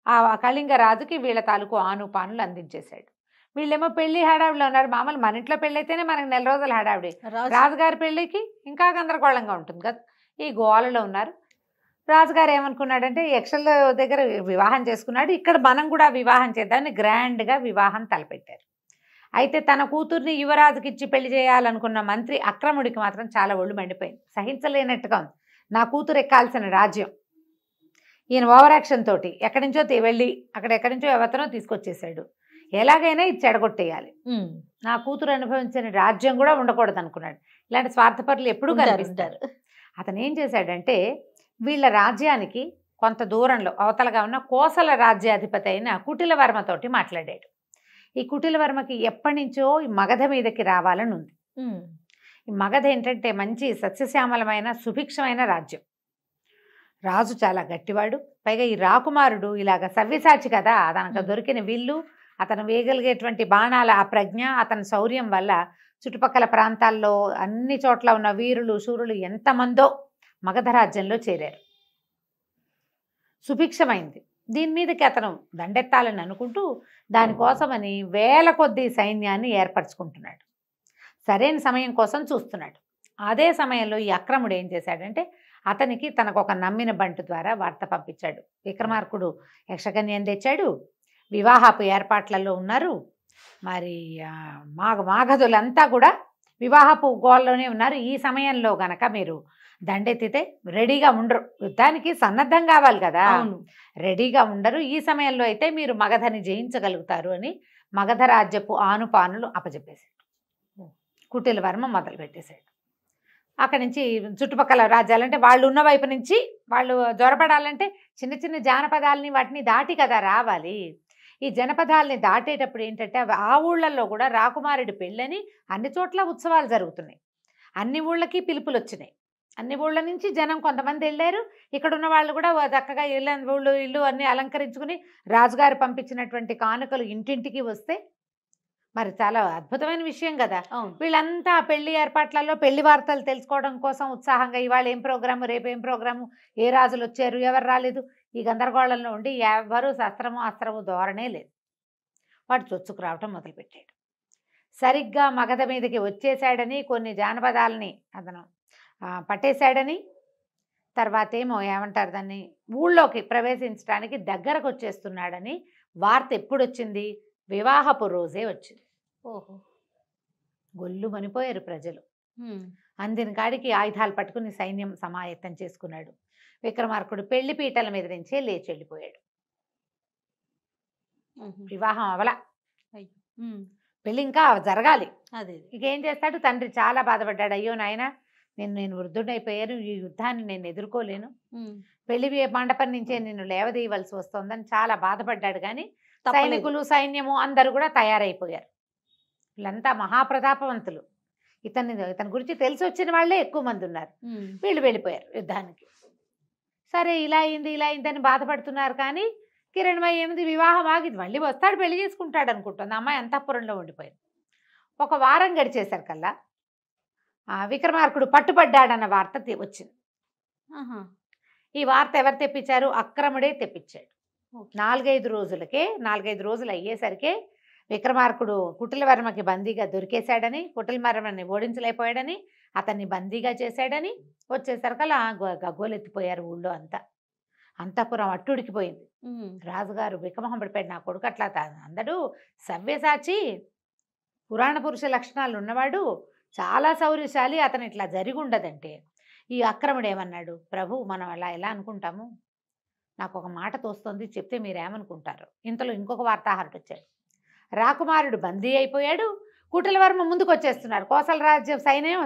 ఆ కళింగ రాజుకి వీళ్ళ తాలూకు ఆనుపానులు అందించేశాడు. వీళ్ళేమో పెళ్లి హడావిడిలో ఉన్నారు. మామూలు మన ఇంట్లో పెళ్ళి అయితేనే మనకు నెల రోజుల హడావిడి, రాజుగారి పెళ్ళికి ఇంకా గందరగోళంగా ఉంటుంది కదా. ఈ గోలలో ఉన్నారు. రాజుగారు ఏమనుకున్నాడంటే యక్షల దగ్గర వివాహం చేసుకున్నాడు, ఇక్కడ మనం కూడా వివాహం చేద్దామని గ్రాండ్గా వివాహం తలపెట్టారు. అయితే తన కూతుర్ని యువరాజుకి ఇచ్చి పెళ్లి చేయాలనుకున్న మంత్రి అక్రముడికి మాత్రం చాలా ఒళ్ళు మండిపోయింది. సహించలేనట్టుగా ఉంది. నా కూతురు ఎక్కాల్సిన రాజ్యం ఈయన ఓవర్ యాక్షన్ తోటి ఎక్కడి నుంచో వెళ్ళి ఎక్కడి నుంచో ఎవతనో తీసుకొచ్చేసాడు. ఎలాగైనా ఇది చెడగొట్టేయాలి, నా కూతురు అనుభవించిన రాజ్యం కూడా ఉండకూడదు అనుకున్నాడు. ఇలాంటి స్వార్థపరులు ఎప్పుడూ కనిపిస్తారు. అతను ఏం చేశాడంటే వీళ్ళ రాజ్యానికి కొంత దూరంలో అవతలగా ఉన్న కోసల రాజ్యాధిపతి అయిన కుటిలవర్మతోటి మాట్లాడాడు. ఈ కుటిలవర్మకి ఎప్పటి నుంచో ఈ మగధ మీదకి రావాలని ఉంది. ఈ మగధ ఏంటంటే మంచి సస్యశ్యామలమైన సుభిక్షమైన రాజ్యం. రాజు చాలా గట్టివాడు, పైగా ఈ రాకుమారుడు ఇలాగ సవ్యసాచి కదా, అతనికి దొరికిన విల్లు, అతను వేయగలిగేటువంటి బాణాల ఆ ప్రజ్ఞ, అతని శౌర్యం వల్ల చుట్టుపక్కల ప్రాంతాల్లో అన్ని చోట్ల ఉన్న వీరులు శూరులు ఎంతమందో మగధ రాజ్యంలో చేరారు. సుభిక్షమైంది. దీని మీదకి అతను దండెత్తాలని అనుకుంటూ దానికోసమని వేల కొద్దీ సైన్యాన్ని ఏర్పరచుకుంటున్నాడు. సరైన సమయం కోసం చూస్తున్నాడు. అదే సమయంలో ఈ అక్రముడు ఏం చేశాడంటే అతనికి తనకు ఒక నమ్మిన బంటు ద్వారా వార్త పంపించాడు. విక్రమార్కుడు యక్షకన్యను తెచ్చాడు, వివాహపు ఏర్పాట్లలో ఉన్నారు, మరి మాగధులంతా కూడా వివాహపు గోల్లోనే ఉన్నారు. ఈ సమయంలో గనక మీరు దండెత్తితే రెడీగా ఉండరు, యుద్ధానికి సన్నద్ధం కావాలి కదా, రెడీగా ఉండరు. ఈ సమయంలో అయితే మీరు మగధని జయించగలుగుతారు అని మగధ రాజ్యపు ఆనుపానులు అప్పచెప్పేశాడు. కుటిలవర్మ మొదలు పెట్టేశాడు. అక్కడి నుంచి చుట్టుపక్కల రాజ్యాలంటే వాళ్ళు ఉన్న వైపు నుంచి వాళ్ళు జ్వరపడాలంటే చిన్న చిన్న జానపదాలని వాటిని దాటి కదా రావాలి. ఈ జనపదాలని దాటేటప్పుడు ఏంటంటే ఆ ఊళ్ళల్లో కూడా రాకుమారుడి పెళ్ళని అన్ని చోట్ల ఉత్సవాలు జరుగుతున్నాయి. అన్ని ఊళ్ళకి పిలుపులు వచ్చినాయి. అన్ని ఊళ్ళ నుంచి జనం కొంతమంది వెళ్ళారు. ఇక్కడ ఉన్న వాళ్ళు కూడా చక్కగా ఇల్లు అన్నీ అలంకరించుకుని రాజుగారు పంపించినటువంటి కానుకలు ఇంటింటికి వస్తే మరి చాలా అద్భుతమైన విషయం కదా. వీళ్ళంతా పెళ్లి ఏర్పాట్లలో పెళ్లి వార్తలు తెలుసుకోవడం కోసం ఉత్సాహంగా ఇవాళ ఏం ప్రోగ్రాము, రేపు ఏం ప్రోగ్రాము, ఏ రాజులు వచ్చారు, ఎవరు రాలేదు, ఈ గందరగోళంలో ఉండి ఎవరు అస్త్రము ధోరణే లేదు. వాడు చొచ్చుకు రావటం మొదలుపెట్టాడు. సరిగ్గా మగధ మీదకి వచ్చేసాడని, కొన్ని జానపదాలని అతను పట్టేశాడని, తర్వాత ఏమో ఏమంటారు దాన్ని, ఊళ్ళోకి ప్రవేశించడానికి దగ్గరకు వచ్చేస్తున్నాడని వార్త ఎప్పుడు వచ్చింది, వివాహపు రోజే వచ్చింది. ఓహో, గొల్లు మనిపోయారు ప్రజలు. అందిన కాడికి ఆయుధాలు పట్టుకుని సైన్యం సమాయత్తం చేసుకున్నాడు. విక్రమార్కుడు పెళ్లి పీటల మీద నుంచే లేచి వెళ్ళిపోయాడు. వివాహం అవలా, పెళ్ళి ఇంకా జరగాలి. ఇకేం చేస్తాడు, తండ్రి చాలా బాధపడ్డాడు. అయ్యో నాయన, నేను వృద్ధుడైపోయాను, ఈ యుద్ధాన్ని నేను ఎదుర్కోలేను, పెళ్లి మండపం నుంచే నిన్ను లేవదీయవలసి వస్తుందని చాలా బాధపడ్డాడు. కానీ సైనికులు సైన్యము అందరూ కూడా తయారైపోయారు. వీళ్ళంతా మహాప్రతాపవంతులు. ఇతని గురించి తెలిసి వచ్చిన వాళ్ళే ఎక్కువ మంది ఉన్నారు. వీళ్ళు వెళ్ళిపోయారు యుద్ధానికి. సరే ఇలా అయిందని బాధపడుతున్నారు. కానీ కిరణ్మయ్య ఏమిది, వివాహం ఆగింది, మళ్ళీ వస్తాడు, పెళ్లి చేసుకుంటాడు అనుకుంటుంది. అమ్మాయి అంతఃపురంలో ఉండిపోయింది. ఒక వారం గడిచేసరి కల్లా విక్రమార్కుడు పట్టుబడ్డాడన్న వార్త వచ్చింది. ఈ వార్త ఎవరు తెప్పించారు, అక్రముడే తెప్పించాడు. 4-5 రోజులు అయ్యేసరికే విక్రమార్కుడు కుటిలవర్మకి బందీగా దొరికేశాడని, కుటిలవర్మని ఓడించలేకపోయాడని, అతన్ని బందీగా చేశాడని వచ్చేసరికలా గగ్గోలెత్తిపోయారు ఊళ్ళో అంతా. అంతఃపురం అట్టుడికిపోయింది. రాజుగారు బిక్కమొహం పడిపోయాడు, నా కొడుకు అట్లా అందడు సవ్యసాచి, పురాణ పురుష లక్షణాలు ఉన్నవాడు, చాలా శౌర్యశాలి, అతను ఇట్లా జరిగి ఉండదంటే ఈ అక్రముడు ఏమన్నాడు, ప్రభు మనం అలా ఎలా అనుకుంటాము, నాకు ఒక మాట తోస్తుంది, చెప్తే మీరేమనుకుంటారు. ఇంతలో ఇంకొక వార్తాహరుడు వచ్చాడు. రాకుమారుడు బందీ అయిపోయాడు, కుటిలవర్మ ముందుకు వచ్చేస్తున్నారు, కోసల రాజ్యం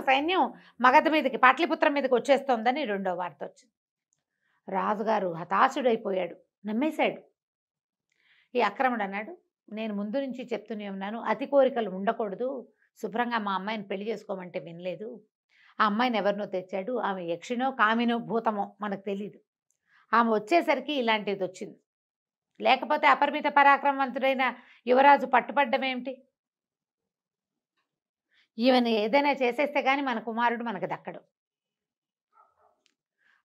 సైన్యం మగధ మీదకి, పాట్లిపుత్రం మీదకి వచ్చేస్తోందని రెండో వార్త వచ్చింది. రాజుగారు హతాశుడైపోయాడు, నమ్మేశాడు. ఈ అక్రముడు అన్నాడు, నేను ముందు నుంచి చెప్తూనే ఉన్నాను, అతి కోరికలు ఉండకూడదు, శుభ్రంగా మా అమ్మాయిని పెళ్లి చేసుకోమంటే వినలేదు. ఆ అమ్మాయిని ఎవరినో తెచ్చాడు, ఆమె యక్షినో కామినో భూతమో మనకు తెలీదు. ఆమె వచ్చేసరికి ఇలాంటిది వచ్చింది, లేకపోతే అపరిమిత పరాక్రమవంతుడైన యువరాజు పట్టుపడ్డం ఏమిటి? ఈవెన్ ఏదైనా చేసేస్తే కానీ మన కుమారుడు మనకు దక్కడు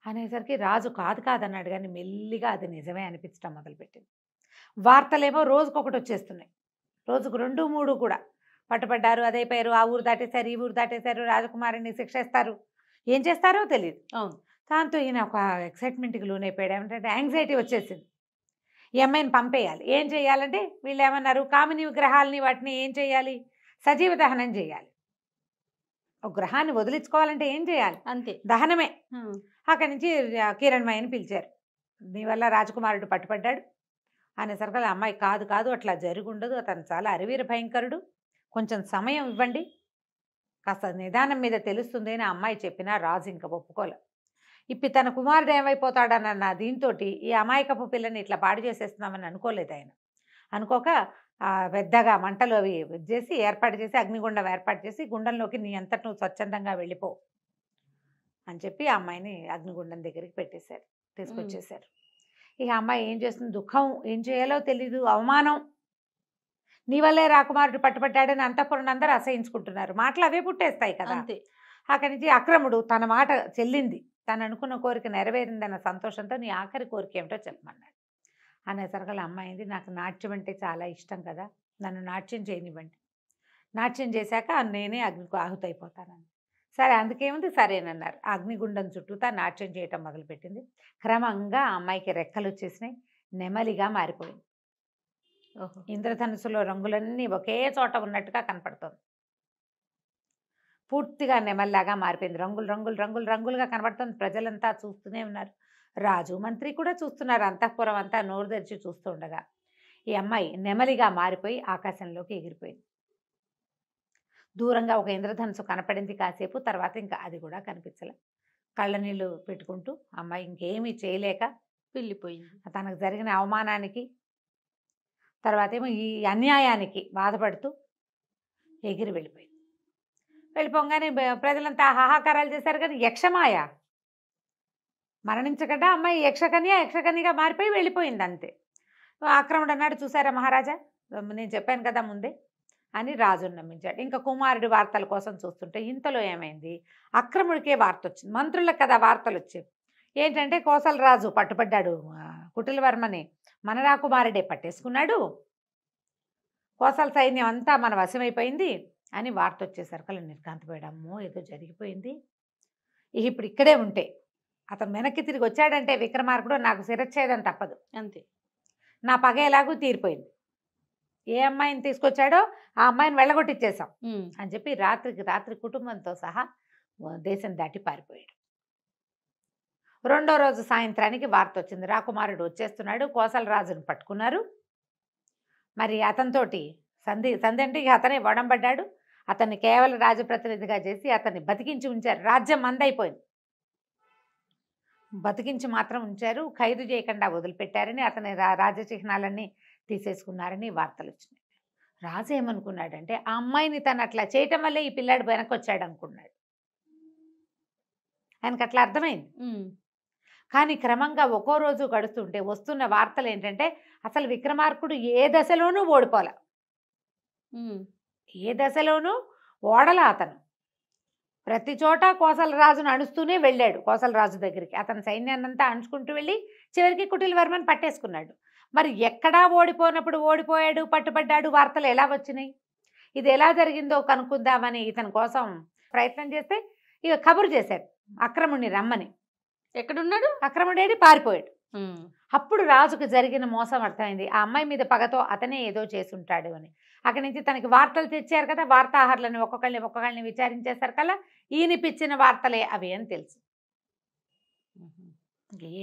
అనేసరికి రాజు కాదు కాదన్నాడు, కానీ మెల్లిగా అది నిజమే అనిపించడం మొదలుపెట్టింది. వార్తలేమో రోజుకొకటి వచ్చేస్తున్నాయి, రోజుకు 2, 3 కూడా. పట్టుపడ్డారు, అదైపోయారు, ఆ ఊరు దాటేశారు, ఈ ఊరు దాటేశారు, రాజకుమారుని శిక్షేస్తారు, ఏం చేస్తారో తెలియదు. అవును. దాంతో ఈయన ఒక ఎక్సైట్మెంట్కి లోనైపోయాడు. ఏమంటే యాంగ్జైటీ వచ్చేసింది, ఈ అమ్మాయిని పంపేయాలి. ఏం చేయాలంటే వీళ్ళు ఏమన్నారు, కామిని విగ్రహాలని వాటిని ఏం చేయాలి, సజీవ దహనం చేయాలి. ఒక గ్రహాన్ని వదిలించుకోవాలంటే ఏం చేయాలి, అంతే, దహనమే. అక్కడి నుంచి కిరణ్మయ్యని పిలిచారు. నీ వల్ల రాజకుమారుడు పట్టుపడ్డాడు అనేసరికి ఆ అమ్మాయి కాదు కాదు అట్లా జరుగుండదు, అతను చాలా అరివీర భయంకరుడు, కొంచెం సమయం ఇవ్వండి, కాస్త నిదానం మీద తెలుస్తుంది అని ఆ అమ్మాయి చెప్పినా రాజు ఇంకా ఒప్పుకోలే. ఇప్పుడు తన కుమారుడు ఏమైపోతాడన్న దీంతో ఈ అమాయకపు పిల్లని ఇట్లా పాడు చేసేస్తున్నామని అనుకోలేదు ఆయన. అనుకోక పెద్దగా మంటలు అవి చేసి ఏర్పాటు చేసి, అగ్నిగుండం ఏర్పాటు చేసి, గుండంలోకి నీ అంతటి నువ్వు స్వచ్ఛందంగా వెళ్ళిపో అని చెప్పి ఆ అమ్మాయిని అగ్నిగుండం దగ్గరికి పెట్టేశారు, తీసుకొచ్చేసారు. ఇక అమ్మాయి ఏం చేస్తుంది, దుఃఖం, ఏం చేయాలో తెలీదు, అవమానం. నీ వల్లే రాకుమారుడు పట్టుబట్టాడని అంతఃపురం అందరూ అసహించుకుంటున్నారు, మాటలు అవే పుట్టేస్తాయి కదా. అంతే. అక్కడి నుంచి అక్రముడు తన మాట చెల్లింది, తను అనుకున్న కోరిక నెరవేరిందన్న సంతోషంతో నీ ఆఖరి కోరిక ఏమిటో చెప్పమన్నాడు. అనేసరికి అమ్మాయింది, నాకు నాట్యం అంటే చాలా ఇష్టం కదా, నన్ను నాట్యం చేయనివ్వండి, నాట్యం చేశాక నేనే అగ్నికి ఆహుతైపోతానని. సరే, అందుకేముంది, సరేనన్నారు. అగ్నిగుండం చుట్టూతా నాట్యం చేయటం మొదలుపెట్టింది. క్రమంగా ఆ అమ్మాయికి రెక్కలు వచ్చేసినాయి, నెమలిగా మారిపోయింది. ఇంద్రధనుసులో రంగులన్నీ ఒకే చోట ఉన్నట్టుగా కనపడుతుంది, పూర్తిగా నెమల్లాగా మారిపోయింది, రంగులు రంగులు రంగులు రంగులుగా కనబడుతుంది. ప్రజలంతా చూస్తూనే ఉన్నారు, రాజు మంత్రి కూడా చూస్తున్నారు, అంతఃపురం అంతా నోరు తెరిచి చూస్తూ ఉండగా ఈ అమ్మాయి నెమలిగా మారిపోయి ఆకాశంలోకి ఎగిరిపోయింది. దూరంగా ఒక ఇంద్రధనుసు కనపడింది కాసేపు, తర్వాత ఇంకా అది కూడా కనిపించలే. కళ్ళ నీళ్ళు పెట్టుకుంటూ అమ్మాయి ఇంకేమీ చేయలేక వెళ్ళిపోయింది. తనకు జరిగిన అవమానానికి, తర్వాత ఏమో ఈ అన్యాయానికి బాధపడుతూ ఎగిరి వెళ్ళిపోయింది. వెళ్ళిపోగానే ప్రజలంతా హాహాకారాలు చేశారు, కానీ యక్షమాయ మరణించకుండా అమ్మాయి యక్షకన్యగా మారిపోయి వెళ్ళిపోయింది అంతే. ఆక్రముడు అన్నాడు, చూసారా మహారాజా, నేను చెప్పాను కదా ముందే అని రాజును నమ్మించాడు. ఇంకా కుమారుడి వార్తల కోసం చూస్తుంటే ఇంతలో ఏమైంది, అక్రముడికే వార్త వచ్చింది. మంత్రులకు కదా వార్తలు వచ్చేవి, ఏంటంటే కోసలరాజు పట్టుపడ్డాడు, కుటిలవర్మని మన రాకుమారుడే పట్టేసుకున్నాడు, కోసల సైన్యం అంతా మన వశమైపోయింది అని వార్త వచ్చేసరికి నిర్ఘాంతపోయాడమ్మో, ఏదో జరిగిపోయింది. ఇప్పుడు ఇక్కడే ఉంటే అతను వెనక్కి తిరిగి వచ్చాడంటే విక్రమార్కుడు నాకు శిరచ్ఛేదం తప్పదు, అంతే, నా పగ ఎలాగూ తీరిపోయింది. ఏ అమ్మాయిని తీసుకొచ్చాడో ఆ అమ్మాయిని వెళ్ళగొట్టిచ్చేసాం అని చెప్పి రాత్రికి రాత్రి కుటుంబంతో సహా దేశం దాటి పారిపోయాడు. రెండో రోజు సాయంత్రానికి వార్త వచ్చింది, రాకుమారుడు వచ్చేస్తున్నాడు, కోసలరాజును పట్టుకున్నారు. మరి అతనితోటి సంధి అంటే ఇక అతనే వడంబడ్డాడు. అతన్ని కేవలం రాజప్రతినిధిగా చేసి అతన్ని బతికించి ఉంచారు. రాజ్యం మందైపోయింది, బతికించి మాత్రం ఉంచారు, ఖైదు చేయకుండా వదిలిపెట్టారని, అతని రాజచిహ్నాలన్నీ తీసేసుకున్నారని వార్తలు వచ్చినాయి. రాజు ఏమనుకున్నాడంటే ఆ అమ్మాయిని తను అట్లా చేయటం వల్లే ఈ పిల్లాడు వెనక్కి వచ్చాడు అనుకున్నాడు. ఆయనకు అట్లా అర్థమైంది. కానీ క్రమంగా ఒక్కో రోజు గడుస్తుంటే వస్తున్న వార్తలు ఏంటంటే అసలు విక్రమార్కుడు ఏ దశలోనూ ఓడిపోలే, ఏ దశలోనూ ఓడలా. అతను ప్రతి చోట కోసలరాజును అణుస్తూనే వెళ్ళాడు. కోసలరాజు దగ్గరికి అతని సైన్యాన్నంతా అణుచుకుంటూ వెళ్ళి చివరికి కుటిలవర్మని పట్టేసుకున్నాడు. మరి ఎక్కడా ఓడిపోయినప్పుడు ఓడిపోయాడు, పట్టుబడ్డాడు వార్తలు ఎలా వచ్చినాయి, ఇది ఎలా జరిగిందో కనుక్కుందామని ఇతని కోసం ప్రయత్నం చేస్తే ఇక కబురు చేశారు అక్రముడిని రమ్మని. ఎక్కడున్నాడు అక్రముడేడి పారిపోయాడు. అప్పుడు రాజుకు జరిగిన మోసం అర్థమైంది, ఆ అమ్మాయి మీద పగతో అతనే ఏదో చేసుంటాడు అని. అక్కడి నుంచి తనకి వార్తలు తెచ్చారు కదా, వార్తాహరులను ఒక్కొక్కళ్ళని విచారించేశారు కదా, ఈయనిపిచ్చిన వార్తలే అవి అని తెలుసు.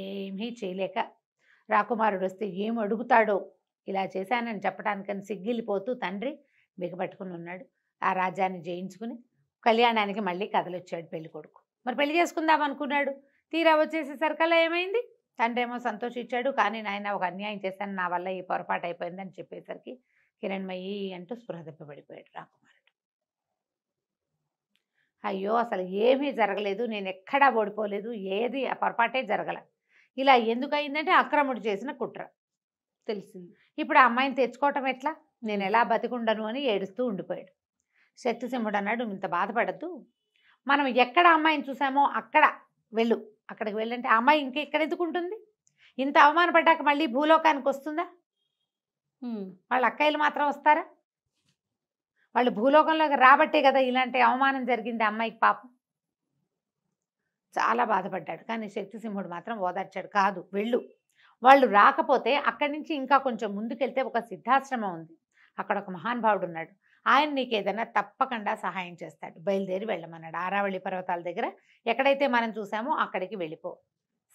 ఏమీ చేయలేక రాకుమారుడు వస్తే ఏం అడుగుతాడో, ఇలా చేశానని చెప్పడానికని సిగ్గిలిపోతూ తండ్రి బిగపట్టుకుని ఉన్నాడు. ఆ రాజ్యాన్ని జయించుకుని కళ్యాణానికి మళ్ళీ కదలొచ్చాడు పెళ్లి కొడుకు. మరి పెళ్లి చేసుకుందాం అనుకున్నాడు, తీరా వచ్చేసేసరికల్లా ఏమైంది, తండ్రి ఏమో సంతోషించాడు. కానీ నాయన ఒక అన్యాయం చేశాను, నా వల్ల ఈ పొరపాటు అయిపోయిందని చెప్పేసరికి కిరణ్మయి అంటూ స్పృహ తప్పిపడిపోయాడు రాకుమారుడు. అయ్యో అసలు ఏమీ జరగలేదు, నేను ఎక్కడా ఓడిపోలేదు, ఏది ఆ పొరపాటే జరగల, ఇలా ఎందుకు అయిందంటే అక్రముడు చేసిన కుట్ర తెలిసింది. ఇప్పుడు ఆ అమ్మాయిని తెచ్చుకోవటం ఎట్లా, నేను ఎలా బతికుండను అని ఏడుస్తూ ఉండిపోయాడు. శక్తిసింహుడు అన్నాడు, ఇంత బాధపడద్దు, మనం ఎక్కడ అమ్మాయిని చూసామో అక్కడ వెళ్ళు, అక్కడికి వెళ్ళంటే ఆ అమ్మాయి ఇంకా ఇక్కడ ఎందుకుంటుంది, ఇంత అవమానపడ్డాక మళ్ళీ భూలోకానికి వస్తుందా, వాళ్ళ అక్కయ్యలు మాత్రం వస్తారా, వాళ్ళు భూలోకంలోకి రాబట్టే కదా ఇలాంటి అవమానం జరిగింది ఆ అమ్మాయికి పాపం. చాలా బాధపడ్డాడు. కానీ శక్తిసింహుడు మాత్రం ఓదార్చాడు, కాదు వెళ్ళు, వాళ్ళు రాకపోతే అక్కడి నుంచి ఇంకా కొంచెం ముందుకెళ్తే ఒక సిద్ధాశ్రమం ఉంది, అక్కడ ఒక మహానుభావుడు ఉన్నాడు, ఆయన నీకు ఏదైనా తప్పకుండా సహాయం చేస్తాడు, బయలుదేరి వెళ్ళమన్నాడు. ఆరావళి పర్వతాల దగ్గర ఎక్కడైతే మనం చూసామో అక్కడికి వెళ్ళిపో.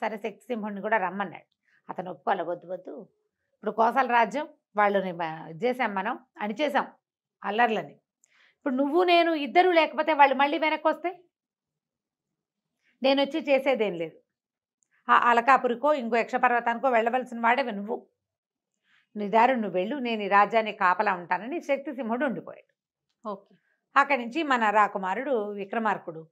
సరే శక్తిసింహుడిని కూడా రమ్మన్నాడు. అతను ఒప్పుకోవాలి, వద్దు వద్దు, ఇప్పుడు కోసల రాజ్యం వాళ్ళని ఇది చేసాం, మనం అణిచేసాం అల్లర్లని, ఇప్పుడు నువ్వు నేను ఇద్దరు లేకపోతే వాళ్ళు మళ్ళీ వెనక్కి వస్తే నేను వచ్చి చేసేదేం లేదు, ఆ అలకాపురికో ఇంకో యక్షపర్వతానికో వెళ్ళవలసిన వాడేవి నువ్వు, నీ దారి నువ్వు వెళ్ళు, నేను ఈ రాజ్యాన్ని కాపలా ఉంటానని శక్తిసింహుడు ఉండిపోయాడు. ఓకే. అక్కడి నుంచి మన రాకుమారుడు విక్రమార్కుడు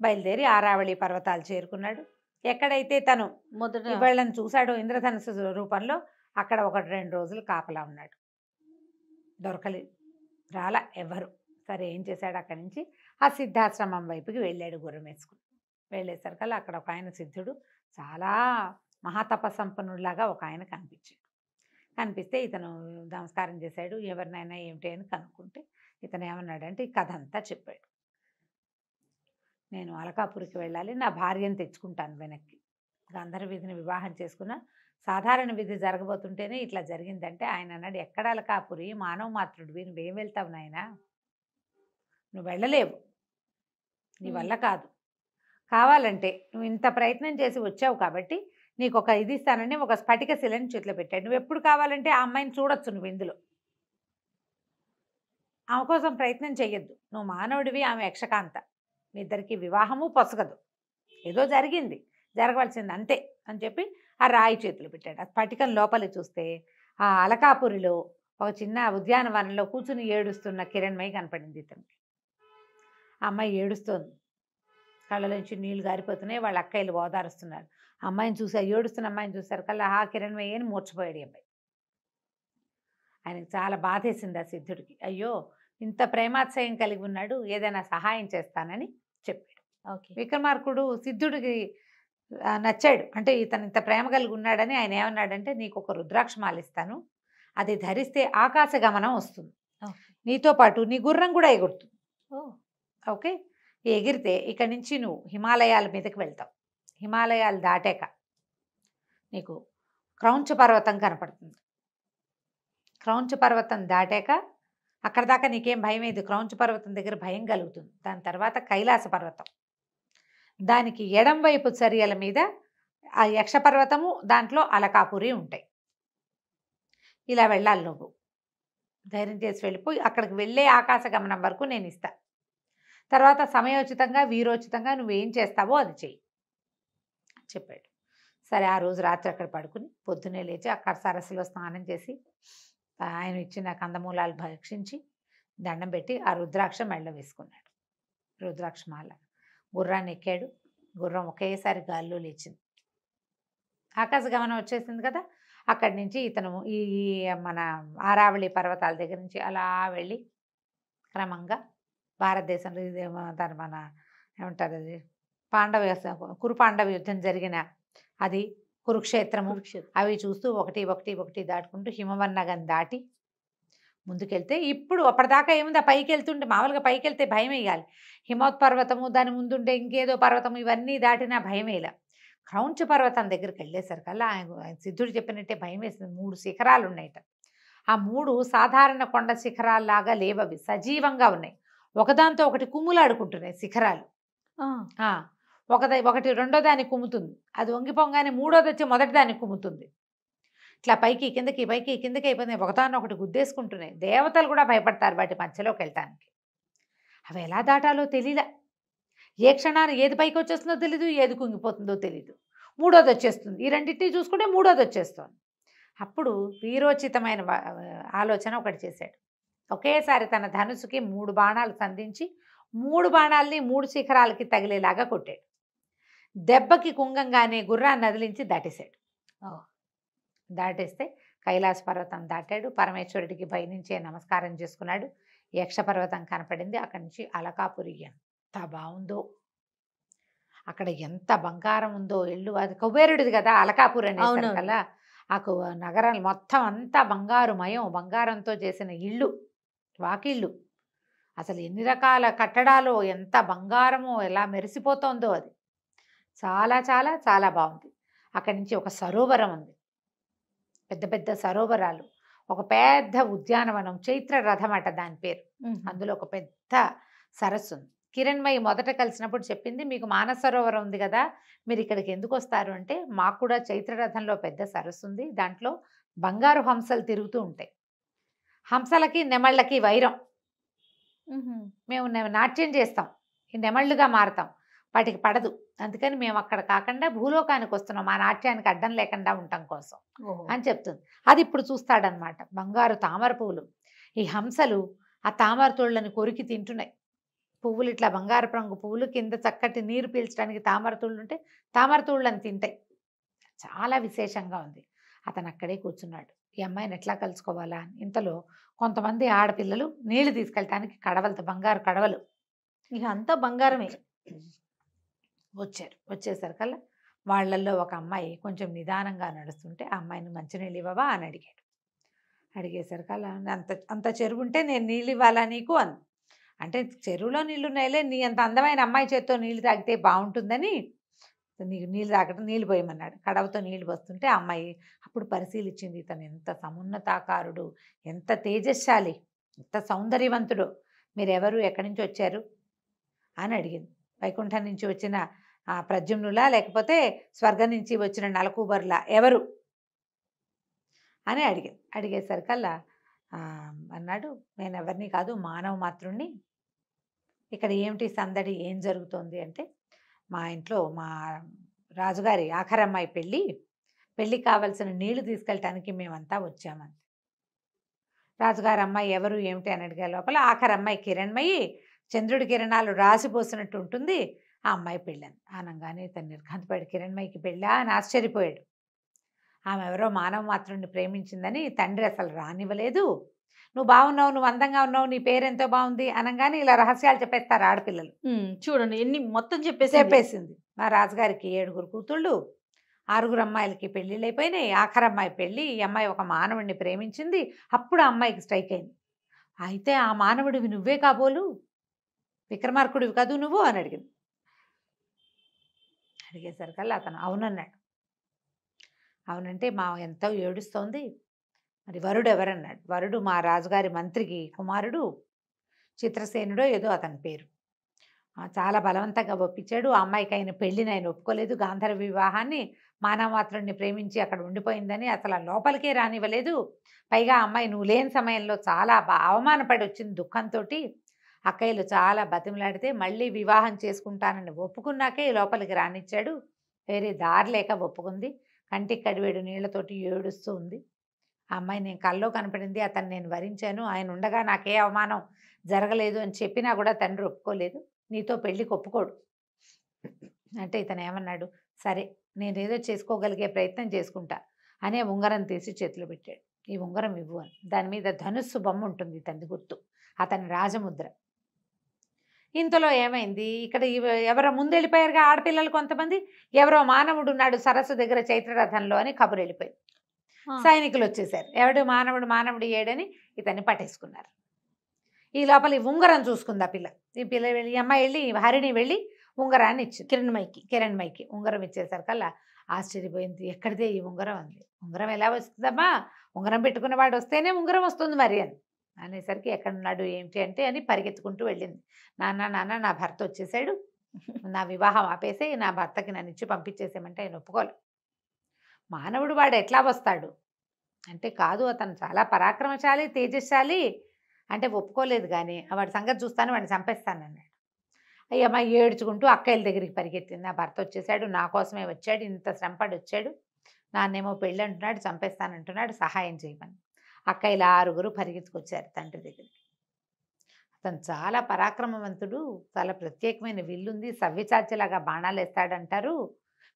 బయలుదేరి ఆరావళి పర్వతాలు చేరుకున్నాడు. ఎక్కడైతే తను మొదట వీళ్ళని చూశాడో ఇంద్రధనుసు రూపంలో అక్కడ 1-2 రోజులు కాపలా ఉన్నాడు. దొరకలేదు, రాలా ఎవ్వరు. సరే ఏం చేశాడు, అక్కడి నుంచి ఆ సిద్ధాశ్రమం వైపుకి వెళ్ళాడు గుర్రం వేసుకుని. వెళ్ళేసరికల్లా అక్కడ ఒక ఆయన సిద్ధుడు, చాలా మహాతపసంపన్నుడిలాగా ఒక ఆయన కనిపిస్తే ఇతను నమస్కారం చేశాడు. ఎవరినైనా ఏమిటి అని కనుక్కుంటే ఇతను ఏమన్నాడంటే ఈ కథ అంతా చెప్పాడు. నేను అలకాపురికి వెళ్ళాలి, నా భార్యను తెచ్చుకుంటాను వెనక్కి, గంధర్వ విధిని వివాహం చేసుకున్న సాధారణ విధి జరగబోతుంటేనే ఇట్లా జరిగిందంటే ఆయన అన్నాడు, ఎక్కడ అలకాపురి, మానవ మాత్రుడివి, నువ్వేం వెళ్తావు నాయనా, నువ్వు వెళ్ళలేవు, నీ వల్ల కాదు, కావాలంటే నువ్వు ఇంత ప్రయత్నం చేసి వచ్చావు కాబట్టి నీకు ఒక ఇది ఇస్తానని ఒక స్ఫటిక శిలని చేతిలో పెట్టాడు, నువ్వు ఎప్పుడు కావాలంటే ఆ అమ్మాయిని చూడొచ్చు, నువ్వు ఇందులో ఆమె కోసం ప్రయత్నం చెయ్యొద్దు, నువ్వు మానవుడివి, ఆమె యక్షకాంత, మీ ఇద్దరికి వివాహము పొసగదు, ఏదో జరిగింది, జరగవలసింది అంతే అని చెప్పి ఆ రాయి చేతులు పెట్టాడు. ఆ స్ఫటికం లోపలి చూస్తే ఆ అలకాపురిలో ఒక చిన్న ఉద్యానవనంలో కూర్చుని ఏడుస్తున్న కిరణ్మయి కనపడింది ఇతనికి. ఆ అమ్మాయి ఏడుస్తోంది, కళ్ళలోంచి నీళ్లు గారిపోతున్నాయి, వాళ్ళ అక్కయ్యలు ఓదారుస్తున్నారు. అమ్మాయిని చూసారు, ఏడుస్తున్న అమ్మాయిని చూసారు కల్లా ఆ కిరణ్మయి అని మూర్చిపోయాడు అబ్బాయి. ఆయనకు చాలా బాధేసింది ఆ సిద్ధుడికి, అయ్యో ఇంత ప్రేమాశ్రయం కలిగి ఉన్నాడు, ఏదైనా సహాయం చేస్తానని చెప్పాడు. ఓకే. విక్రమార్కుడు సిద్ధుడికి నచ్చాడు, అంటే ఇతను ఇంత ప్రేమ కలిగి ఉన్నాడని. ఆయన ఏమన్నాడంటే, నీకు ఒక రుద్రాక్షమాల ఇస్తాను, అది ధరిస్తే ఆకాశ గమనం వస్తుంది, నీతో పాటు నీ గుర్రం కూడా ఎగురుతుంది. ఓకే, ఎగిరితే ఇక్కడి నుంచి నువ్వు హిమాలయాల మీదకి వెళ్తావు, హిమాలయాలు దాటాక నీకు క్రౌంచ పర్వతం కనపడుతుంది, క్రౌంచ పర్వతం దాటాక అక్కడ దాకా నీకేం భయం లేదు, క్రౌంచ పర్వతం దగ్గర భయం కలుగుతుంది. దాని తర్వాత కైలాస పర్వతం, దానికి ఎడం వైపు చర్యల మీద ఆ యక్షపర్వతము, దాంట్లో అలకాపురి ఉంటాయి. ఇలా వెళ్ళాలి, నువ్వు ధైర్యం చేసి వెళ్ళిపోయి అక్కడికి వెళ్ళే ఆకాశ గమనం వరకు నేను ఇస్తా, తర్వాత సమయోచితంగా వీరోచితంగా నువ్వేం చేస్తావో అది చెయ్యి చెప్పాడు. సరే ఆ రోజు రాత్రి అక్కడ పడుకుని పొద్దున్నే లేచి అక్కడ సరస్సులో స్నానం చేసి ఆయన ఇచ్చిన కందమూలాలు భక్షించి దండం పెట్టి ఆ రుద్రాక్ష మెళ్ళ వేసుకున్నాడు. రుద్రాక్షమాల గుర్రాన్ని ఎక్కాడు, గుర్రం ఒకేసారి గాల్లో లేచింది, ఆకాశ గమనం వచ్చేసింది కదా. అక్కడి నుంచి ఇతను ఈ మన ఆరావళి పర్వతాల దగ్గర నుంచి అలా వెళ్ళి క్రమంగా భారతదేశంలో దాని మన ఏమంటారు అది కురు పాండవ యుద్ధం జరిగిన అది కురుక్షేత్రము, అవి చూస్తూ ఒకటి ఒకటి ఒకటి దాటుకుంటూ హిమవన్నగం దాటి ముందుకెళ్తే, ఇప్పుడు అప్పటిదాకా ఏముంది, ఆ పైకి వెళ్తుంటే మామూలుగా పైకి వెళ్తే భయం వేయాలి, హిమోత్పర్వతము దాని ముందుండే ఇంకేదో పర్వతము ఇవన్నీ దాటినా భయం వేయాలి. క్రౌంచ పర్వతం దగ్గరికి వెళ్ళేసరికల్లా ఆయన సిద్ధుడు చెప్పినట్టే భయం వేసింది. 3 శిఖరాలు ఉన్నాయట, ఆ 3 సాధారణ కొండ శిఖరాల్లాగా లేవవి, సజీవంగా ఉన్నాయి, ఒకదాంతో ఒకటి కుమ్ములాడుకుంటున్నాయి శిఖరాలు. ఒకటి రెండో దాన్ని కుమ్ముతుంది, అది వంగిపోగానే మూడోది వచ్చి మొదటి దాన్ని కుమ్ముతుంది, ఇట్లా పైకి కిందకి పైకి కిందకి అయిపోయినాయి, ఒకటి గుద్దేసుకుంటున్నాయి. దేవతలు కూడా భయపడతారు వాటి మధ్యలోకి వెళ్ళటానికి. అవి ఎలా దాటాలో తెలియలే, ఏ క్షణాన్ని ఏది పైకి వచ్చేస్తుందో తెలీదు, ఏది కుంగిపోతుందో తెలీదు. మూడోది వచ్చేస్తుంది. ఈ రెండింటిని చూసుకుంటే మూడోది వచ్చేస్తుంది. అప్పుడు వీరోచితమైన ఆలోచన ఒకటి చేశాడు. ఒకేసారి తన ధనుసుకి 3 బాణాలు సంధించి 3 బాణాలని 3 శిఖరాలకి తగిలేలాగా కొట్టాడు. దెబ్బకి కుంగంగానే గుర్రాన్ని నదిలించి దాటేశాడు. దాటేస్తే కైలాస పర్వతం దాటాడు. పరమేశ్వరుడికి పైనుంచే నమస్కారం చేసుకున్నాడు. యక్ష పర్వతం కనపడింది. అక్కడి నుంచి అలకాపురి ఎంత బాగుందో, అక్కడ ఎంత బంగారం ఉందో. ఇల్లు అది కుబేరుడిది కదా అలకాపురి అనేసరికల్లా ఆ నగరం మొత్తం అంతా బంగారుమయం, బంగారంతో చేసిన ఇళ్ళు, వాకిళ్ళు. అసలు ఎన్ని రకాల కట్టడాలు, ఎంత బంగారమో, ఎలా మెరిసిపోతోందో అది. చాలా చాలా చాలా బాగుంది. అక్కడి నుంచి ఒక సరోవరం ఉంది, పెద్ద పెద్ద సరోవరాలు, ఒక పెద్ద ఉద్యానవనం, చైత్ర రథం అట దాని పేరు. అందులో ఒక పెద్ద సరస్సు ఉంది. కిరణ్మయి మొదట కలిసినప్పుడు చెప్పింది, మీకు మానస సరోవరం ఉంది కదా, మీరు ఇక్కడికి ఎందుకు వస్తారు అంటే, మాకు కూడా చైత్రరథంలో పెద్ద సరస్సు ఉంది, దాంట్లో బంగారు హంసలు తిరుగుతూ ఉంటాయి. హంసలకి నెమళ్ళకి వైరం. మేము నాట్యం చేస్తాం, ఈ నెమళ్ళుగా మారుతాం, వాటికి పడదు. అందుకని మేము అక్కడ కాకుండా భూలోకానికి వస్తున్నాం, మా నాట్యానికి అడ్డం లేకుండా ఉండటం కోసం అని చెప్తుంది. అది ఇప్పుడు చూస్తాడనమాట. బంగారు తామర పువ్వులు, ఈ హంసలు ఆ తామర తోళ్ళని కొరికి తింటున్నాయి. పువ్వులు ఇట్లా బంగారు రంగు పువ్వులు, కింద చక్కటి నీరు పీల్చడానికి తామర తూళ్ళు ఉంటే తామర తూళ్ళని తింటాయి. చాలా విశేషంగా ఉంది. అతను అక్కడే కూర్చున్నాడు. ఈ అమ్మాయిని ఎట్లా కలుసుకోవాలా అని. ఇంతలో కొంతమంది ఆడపిల్లలు నీళ్లు తీసుకెళ్ళటానికి కడవలతో, బంగారు కడవలు, ఇక అంతా బంగారమే, వచ్చారు. వచ్చేసరికల్లా వాళ్ళల్లో ఒక అమ్మాయి కొంచెం నిదానంగా నడుస్తుంటే, ఆ అమ్మాయిని మంచినీళ్ళు ఇవ్వవా అని అడిగాడు. అడిగేసరికల్లా అంత చెరువు ఉంటే నేను నీళ్ళు ఇవ్వాలా నీకు అంది. అంటే చెరువులో నీళ్ళు ఉన్నాయిలే, నీ అంత అందమైన అమ్మాయి చేత్తో నీళ్ళు తాగితే బాగుంటుందని నీకు నీళ్ళు తాగటం, నీళ్ళు పోయమన్నాడు. కడవతో నీళ్ళు వస్తుంటే ఆ అమ్మాయి అప్పుడు పరిశీలించింది, ఇతను ఎంత సమున్నతాకారుడు, ఎంత తేజస్శాలి, ఎంత సౌందర్యవంతుడు, మీరెవరు, ఎక్కడి నుంచి వచ్చారు అని అడిగింది. వైకుంఠం నుంచి వచ్చిన ప్రద్యుమ్నులా, లేకపోతే స్వర్గం నుంచి వచ్చిన నలకూబర్లా, ఎవరు అని అడిగింది. అడిగేసరికల్లా అన్నాడు, నేను ఎవరిని కాదు, మానవ మాత్రుణ్ణి. ఇక్కడ ఏమిటి సందడి, ఏం జరుగుతోంది అంటే, మా ఇంట్లో మా రాజుగారి ఆఖరమ్మాయి పెళ్ళికి కావలసిన నీళ్లు తీసుకెళ్ళటానికి మేమంతా వచ్చామని. రాజుగారి అమ్మాయి ఎవరు ఏమిటి అని అడిగే లోపల, ఆఖరమ్మాయి కిరణ్మయి, చంద్రుడి కిరణాలు రాసిపోసినట్టు ఉంటుంది, ఆ అమ్మాయి పెళ్ళని అనగానే తను నిర్ఘాంతపడి, కిరణ్మయికి పెళ్ళా అని ఆశ్చర్యపోయాడు. ఆమె ఎవరో మానవ మాత్రుడిని ప్రేమించిందని తండ్రి అసలు రానివ్వలేదు. నువ్వు బాగున్నావు, నువ్వు అందంగా ఉన్నావు, నీ పేరెంతో బాగుంది అనగానే ఇలా రహస్యాలు చెప్పేస్తారు ఆడపిల్లలు. చూడండి ఎన్ని మొత్తం చెప్పేసింది. మా రాజుగారికి 7 కూతుళ్ళు, 6 అమ్మాయిలకి పెళ్ళిళ్ళు అయిపోయినాయి, ఆఖరమ్మాయి పెళ్ళి, ఈ అమ్మాయి ఒక మానవుడిని ప్రేమించింది. అప్పుడు ఆ అమ్మాయికి స్ట్రైక్ అయింది, అయితే ఆ మానవుడివి నువ్వే కాబోలు, విక్రమార్కుడివి కాదు నువ్వు అని అడిగింది. అడిగేసరికల్లా అతను అవునన్నాడు. అవునంటే మా ఎంతో ఏడుస్తోంది, మరి వరుడు ఎవరన్నాడు. వరుడు మా రాజుగారి మంత్రికి కుమారుడు, చిత్రసేనుడో ఏదో అతని పేరు. చాలా బలవంతంగా ఒప్పించాడు. ఆ అమ్మాయికి ఆయన పెళ్ళిని ఆయన ఒప్పుకోలేదు. గాంధర్వ వివాహాన్ని, మానవమాత్రుడిని ప్రేమించి అక్కడ ఉండిపోయిందని అసలు ఆ లోపలికే రానివ్వలేదు. పైగా అమ్మాయి నువ్వు లేని సమయంలో చాలా అవమానపడి వచ్చింది దుఃఖంతో. అక్కయ్యలు చాలా బతిమలాడితే మళ్ళీ వివాహం చేసుకుంటానని ఒప్పుకున్నాకే లోపలికి రానిచ్చాడు. వేరే దారి లేక ఒప్పుకుంది. కంటికి కడివేడు నీళ్లతోటి ఏడుస్తూ ఉంది. ఆ అమ్మాయి నేను కల్లో కనపడింది, అతను నేను వరించాను, ఆయన ఉండగా నాకే అవమానం జరగలేదు అని చెప్పినా కూడా తండ్రి ఒప్పుకోలేదు, నీతో పెళ్ళికి ఒప్పుకోడు అంటే ఇతను ఏమన్నాడు, సరే నేనేదో చేసుకోగలిగే ప్రయత్నం చేసుకుంటా అనే ఉంగరం తీసి చేతిలో పెట్టాడు. ఈ ఉంగరం ఇవ్వు అని. దాని మీద ధనుస్సు బొమ్మ ఉంటుంది, ఇతని గుర్తు, అతని రాజముద్ర. ఇంతలో ఏమైంది, ఇక్కడ ఎవరో ముందు వెళ్ళిపోయారుగా ఆడపిల్లలు కొంతమంది, ఎవరో మానవుడు ఉన్నాడు సరస్సు దగ్గర చైత్రరథంలో అని కబురు వెళ్ళిపోయింది. సైనికులు వచ్చేసారు, ఎవడు మానవుడు ఏడని ఇతన్ని పట్టేసుకున్నారు. ఈ లోపల ఈ ఉంగరం చూసుకుంది ఆ పిల్ల. ఈ అమ్మాయి వెళ్ళి, హరిణి వెళ్ళి ఉంగరాన్ని ఇచ్చింది కిరణ్మయికి. ఉంగరం ఇచ్చేసరికల్లా ఆశ్చర్యపోయింది, ఎక్కడిదే ఈ ఉంగరం అంది. ఉంగరం ఎలా వస్తుందమ్మా, ఉంగరం పెట్టుకున్నవాడు వస్తేనే ఉంగరం వస్తుంది మరి అని అనేసరికి, ఎక్కడున్నాడు ఏమిటి అంటే అని పరిగెత్తుకుంటూ వెళ్ళింది. నాన్న నా భర్త వచ్చేసాడు, నా వివాహం ఆపేసి నా భర్తకి నన్ను ఇచ్చి పంపించేసామంటే ఆయన ఒప్పుకోలేదు. మానవుడు వాడు ఎట్లా వస్తాడు అంటే, కాదు అతను చాలా పరాక్రమశాలి తేజస్శాలి అంటే ఒప్పుకోలేదు. కానీ వాడి సంగతి చూస్తాను, వాడిని చంపేస్తాను అన్నాడు. ఈ అమ్మాయి ఏడ్చుకుంటూ అక్కయ్యల దగ్గరికి పరిగెత్తింది. నా భర్త వచ్చేసాడు, నా కోసమే వచ్చాడు, ఇంత శ్రమపడి వచ్చాడు, నాన్నేమో పెళ్ళి అంటున్నాడు, చంపేస్తానంటున్నాడు, సహాయం చేయమని. అక్కయ్యలు 6 పరిగెత్తుకొచ్చారు తండ్రి దగ్గరికి. అతను చాలా పరాక్రమవంతుడు, చాలా ప్రత్యేకమైన విల్లుంది, సవ్యచాచిలాగా బాణాలు వేస్తాడంటారు,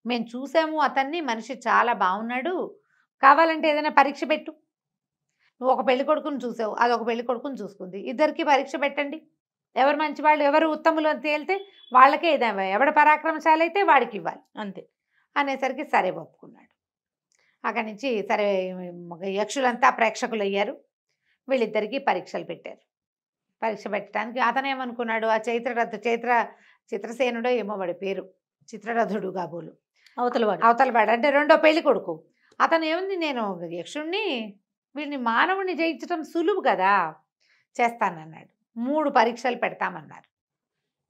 మేము చూసాము అతన్ని, మనిషి చాలా బాగున్నాడు, కావాలంటే ఏదైనా పరీక్ష పెట్టు, నువ్వు ఒక పెళ్లి కొడుకుని చూసావు, అదొక పెళ్లి కొడుకుని చూసుకుంది, ఇద్దరికి పరీక్ష పెట్టండి, ఎవరు మంచివాళ్ళు ఎవరు ఉత్తములు అని తేలితే వాళ్ళకే ఏదైనా, ఎవడ పరాక్రమశాలి అయితే వాడికి ఇవ్వాలి అంతే అనేసరికి సరే ఒప్పుకున్నాడు. అక్కడి నుంచి సరే యక్షులంతా ప్రేక్షకులు అయ్యారు. వీళ్ళిద్దరికీ పరీక్షలు పెట్టారు. పరీక్ష పెట్టడానికి అతనేమనుకున్నాడు, ఆ చిత్రసేనుడో ఏమో వాడి పేరు, చిత్రరథుడు కాబోలు అవతలవాడు అంటే రెండో పెళ్లి కొడుకు. అతను ఏముంది, నేను యక్షుణ్ణి, వీడిని మానవుని జయించడం సులువు కదా, చేస్తానన్నాడు. 3 పరీక్షలు పెడతామన్నారు.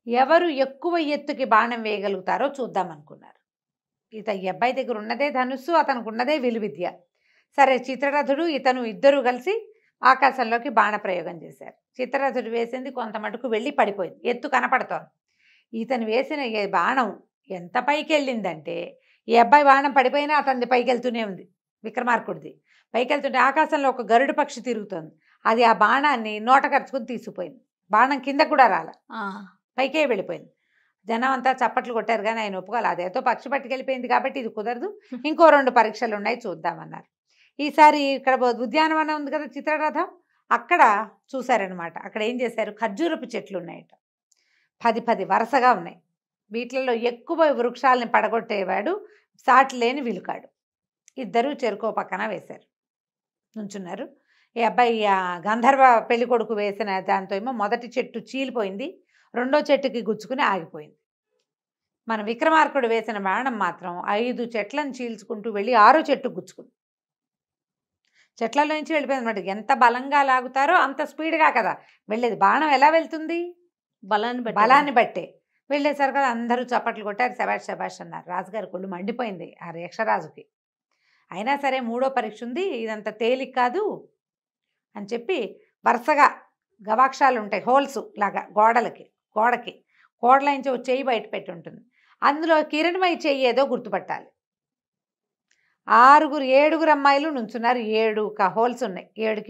ఎవరు ఎక్కువ ఎత్తుకి బాణం వేయగలుగుతారో చూద్దామనుకున్నారు. ఈ అబ్బాయి దగ్గర ఉన్నదే ధనుస్సు, అతనికి ఉన్నదే విలువిద్య. సరే చిత్రరథుడు ఇతను ఇద్దరు కలిసి ఆకాశంలోకి బాణ ప్రయోగం చేశారు. చిత్రరథుడు వేసింది కొంత మటుకు వెళ్ళి పడిపోయింది, ఎత్తు కనపడుతోంది. ఇతను వేసిన బాణం ఎంత పైకి వెళ్ళిందంటే, ఈ అబ్బాయి బాణం పడిపోయినా అతనిది పైకి వెళ్తూనే ఉంది, విక్రమార్కుడిది పైకి వెళ్తుంటే ఆకాశంలో ఒక గరుడు పక్షి తిరుగుతోంది, అది ఆ బాణాన్ని నోట ఖర్చుకుని తీసుకుపోయింది. బాణం కింద కూడా రాల, పైకే వెళ్ళిపోయింది. జనం అంతా చప్పట్లు కొట్టారు, కానీ ఆయన ఒప్పుకోవాలి, అదేదో పక్షి పట్టుకెళ్ళిపోయింది కాబట్టి ఇది కుదరదు, ఇంకో 2 పరీక్షలు ఉన్నాయి చూద్దామన్నారు. ఈసారి ఇక్కడ ఉద్యానవనం ఉంది కదా చిత్రరథం, అక్కడ చూశారనమాట. అక్కడ ఏం చేశారు, ఖర్జూరపు చెట్లు ఉన్నాయట, 10 వరుసగా ఉన్నాయి. వీటిలలో ఎక్కువ వృక్షాలని పడగొట్టేవాడు సాటి లేని విలుకాడు. ఇద్దరు చెరుకో పక్కన వేశారు, నుంచున్నారు. ఈ అబ్బాయి గంధర్వ పెళ్లి కొడుకు వేసిన దాంతో ఏమో మొదటి చెట్టు చీలిపోయింది, రెండో చెట్టుకి గుచ్చుకుని ఆగిపోయింది. మన విక్రమార్కుడు వేసిన బాణం మాత్రం 5 చెట్లను చీల్చుకుంటూ వెళ్ళి 6వ చెట్టుకు గుచ్చుకుంది. చెట్లలో నుంచి వెళ్ళిపోయింది అనమాట. ఎంత బలంగా లాగుతారో అంత స్పీడ్గా కదా వెళ్ళేది. బాణం ఎలా వెళ్తుంది, బలాన్ని బట్టే. వెళ్ళేసరికి కదా అందరూ చప్పట్లు కొట్టారు, శబాష్ శబాష్ అన్నారు. రాజుగారి కొళ్ళు మండిపోయింది ఆ యక్షరాజుకి. అయినా సరే 3వ పరీక్ష ఉంది, ఇదంత తేలిక కాదు అని చెప్పి వరుసగా గవాక్షాలు ఉంటాయి, హోల్స్ లాగా గోడకి కోడలైంచి ఒక చెయ్యి బయట పెట్టి ఉంటుంది, అందులో కిరణమై చెయ్యి ఏదో గుర్తుపట్టాలి. 7 అమ్మాయిలు నుంచున్నారు, 7 హోల్స్ ఉన్నాయి, 7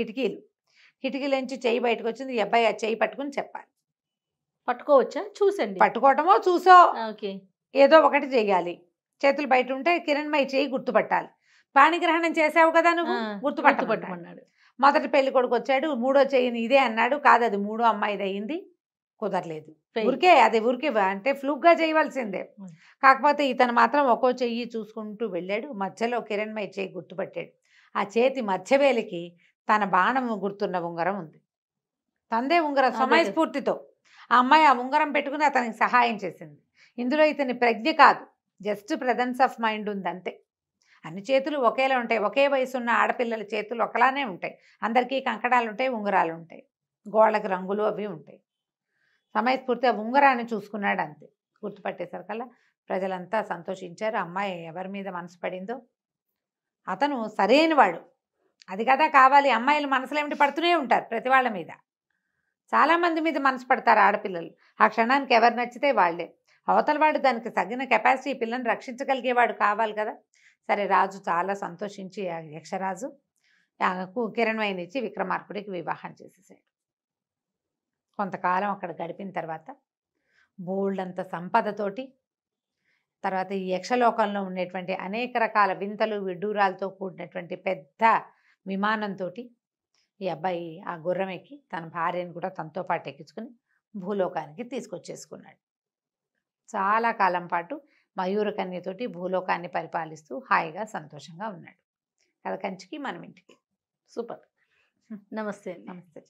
కిటికీలోంచి చెయ్యి బయటకు వచ్చింది. ఈ అబ్బాయి ఆ చెయ్యి పట్టుకుని చెప్పాలి. పట్టుకోవచ్చా, చూసండి, పట్టుకోవటమో చూసో ఓకే, ఏదో ఒకటి చెయ్యాలి. చేతులు బయట ఉంటే కిరణమై చెయ్యి గుర్తుపట్టాలి. పాణిగ్రహణం చేసావు కదా నువ్వు, గుర్తుపట్టమన్నాడు. మొదటి పెళ్లి కొడుకు వచ్చాడు, 3వ చెయ్యిని ఇదే అన్నాడు, కాదు అది 3వ అమ్మాయిది అయ్యింది, కుదరలేదు. ఊరికే అంటే ఫ్లూక్గా చేయవలసిందే. కాకపోతే ఇతను మాత్రం ఒక్కో చెయ్యి చూసుకుంటూ వెళ్ళాడు. మధ్యలో కిరణ్మయి చెయ్యి గుర్తుపట్టాడు. ఆ చేతి మధ్యవేలికి తన బాణం గుర్తున్న ఉంగరం ఉంది, తందే ఉంగరం. సమయస్ఫూర్తితో ఆ అమ్మాయి ఆ ఉంగరం పెట్టుకుని అతనికి సహాయం చేసింది. ఇందులో ఇతని ప్రజ్ఞ కాదు, జస్ట్ ప్రెజెన్స్ ఆఫ్ మైండ్ ఉంది అంతే. అన్ని చేతులు ఒకేలా ఉంటాయి, ఒకే వయసు ఉన్న ఆడపిల్లల చేతులు ఒకలానే ఉంటాయి, అందరికీ కంకణాలు ఉంటాయి, ఉంగరాలు ఉంటాయి, గోళ్ళకి రంగులు అవి ఉంటాయి. సమయస్ఫూర్తి ఆ ఉంగరాన్ని చూసుకున్నాడు అంతే. గుర్తుపట్టేసరికల్లా ప్రజలంతా సంతోషించారు. అమ్మాయి ఎవరి మీద మనసు పడిందో అతను సరైన వాడు, అది కదా కావాలి. అమ్మాయిలు మనసులో ఏమిటి పడుతూనే ఉంటారు ప్రతి వాళ్ళ మీద, చాలామంది మీద మనసు పడతారు ఆడపిల్లలు. ఆ క్షణానికి ఎవరు నచ్చితే వాళ్ళే. అవతల వాడు దానికి తగిన కెపాసిటీ, పిల్లని రక్షించగలిగేవాడు కావాలి కదా. సరే రాజు చాలా సంతోషించి ఆ యక్షరాజు కిరణ్మయిని ఇచ్చి విక్రమార్కుడికి వివాహం చేసేసాడు. కొంతకాలం అక్కడ గడిపిన తర్వాత బోల్డంత సంపదతోటి, తర్వాత ఈ యక్షలోకంలో ఉండేటువంటి అనేక రకాల వింతలు విడ్డూరాలతో కూడినటువంటి పెద్ద విమానంతో ఈ అబ్బాయి ఆ గుర్రం ఎక్కి తన భార్యను కూడా తనతో పాటు ఎక్కించుకుని భూలోకానికి తీసుకొచ్చేసుకున్నాడు. చాలా కాలం పాటు మయూరకన్యతోటి భూలోకాన్ని పరిపాలిస్తూ హాయిగా సంతోషంగా ఉన్నాడు. కథ కంచికి మనం ఇంటికి. సూపర్. నమస్తే. నమస్తే.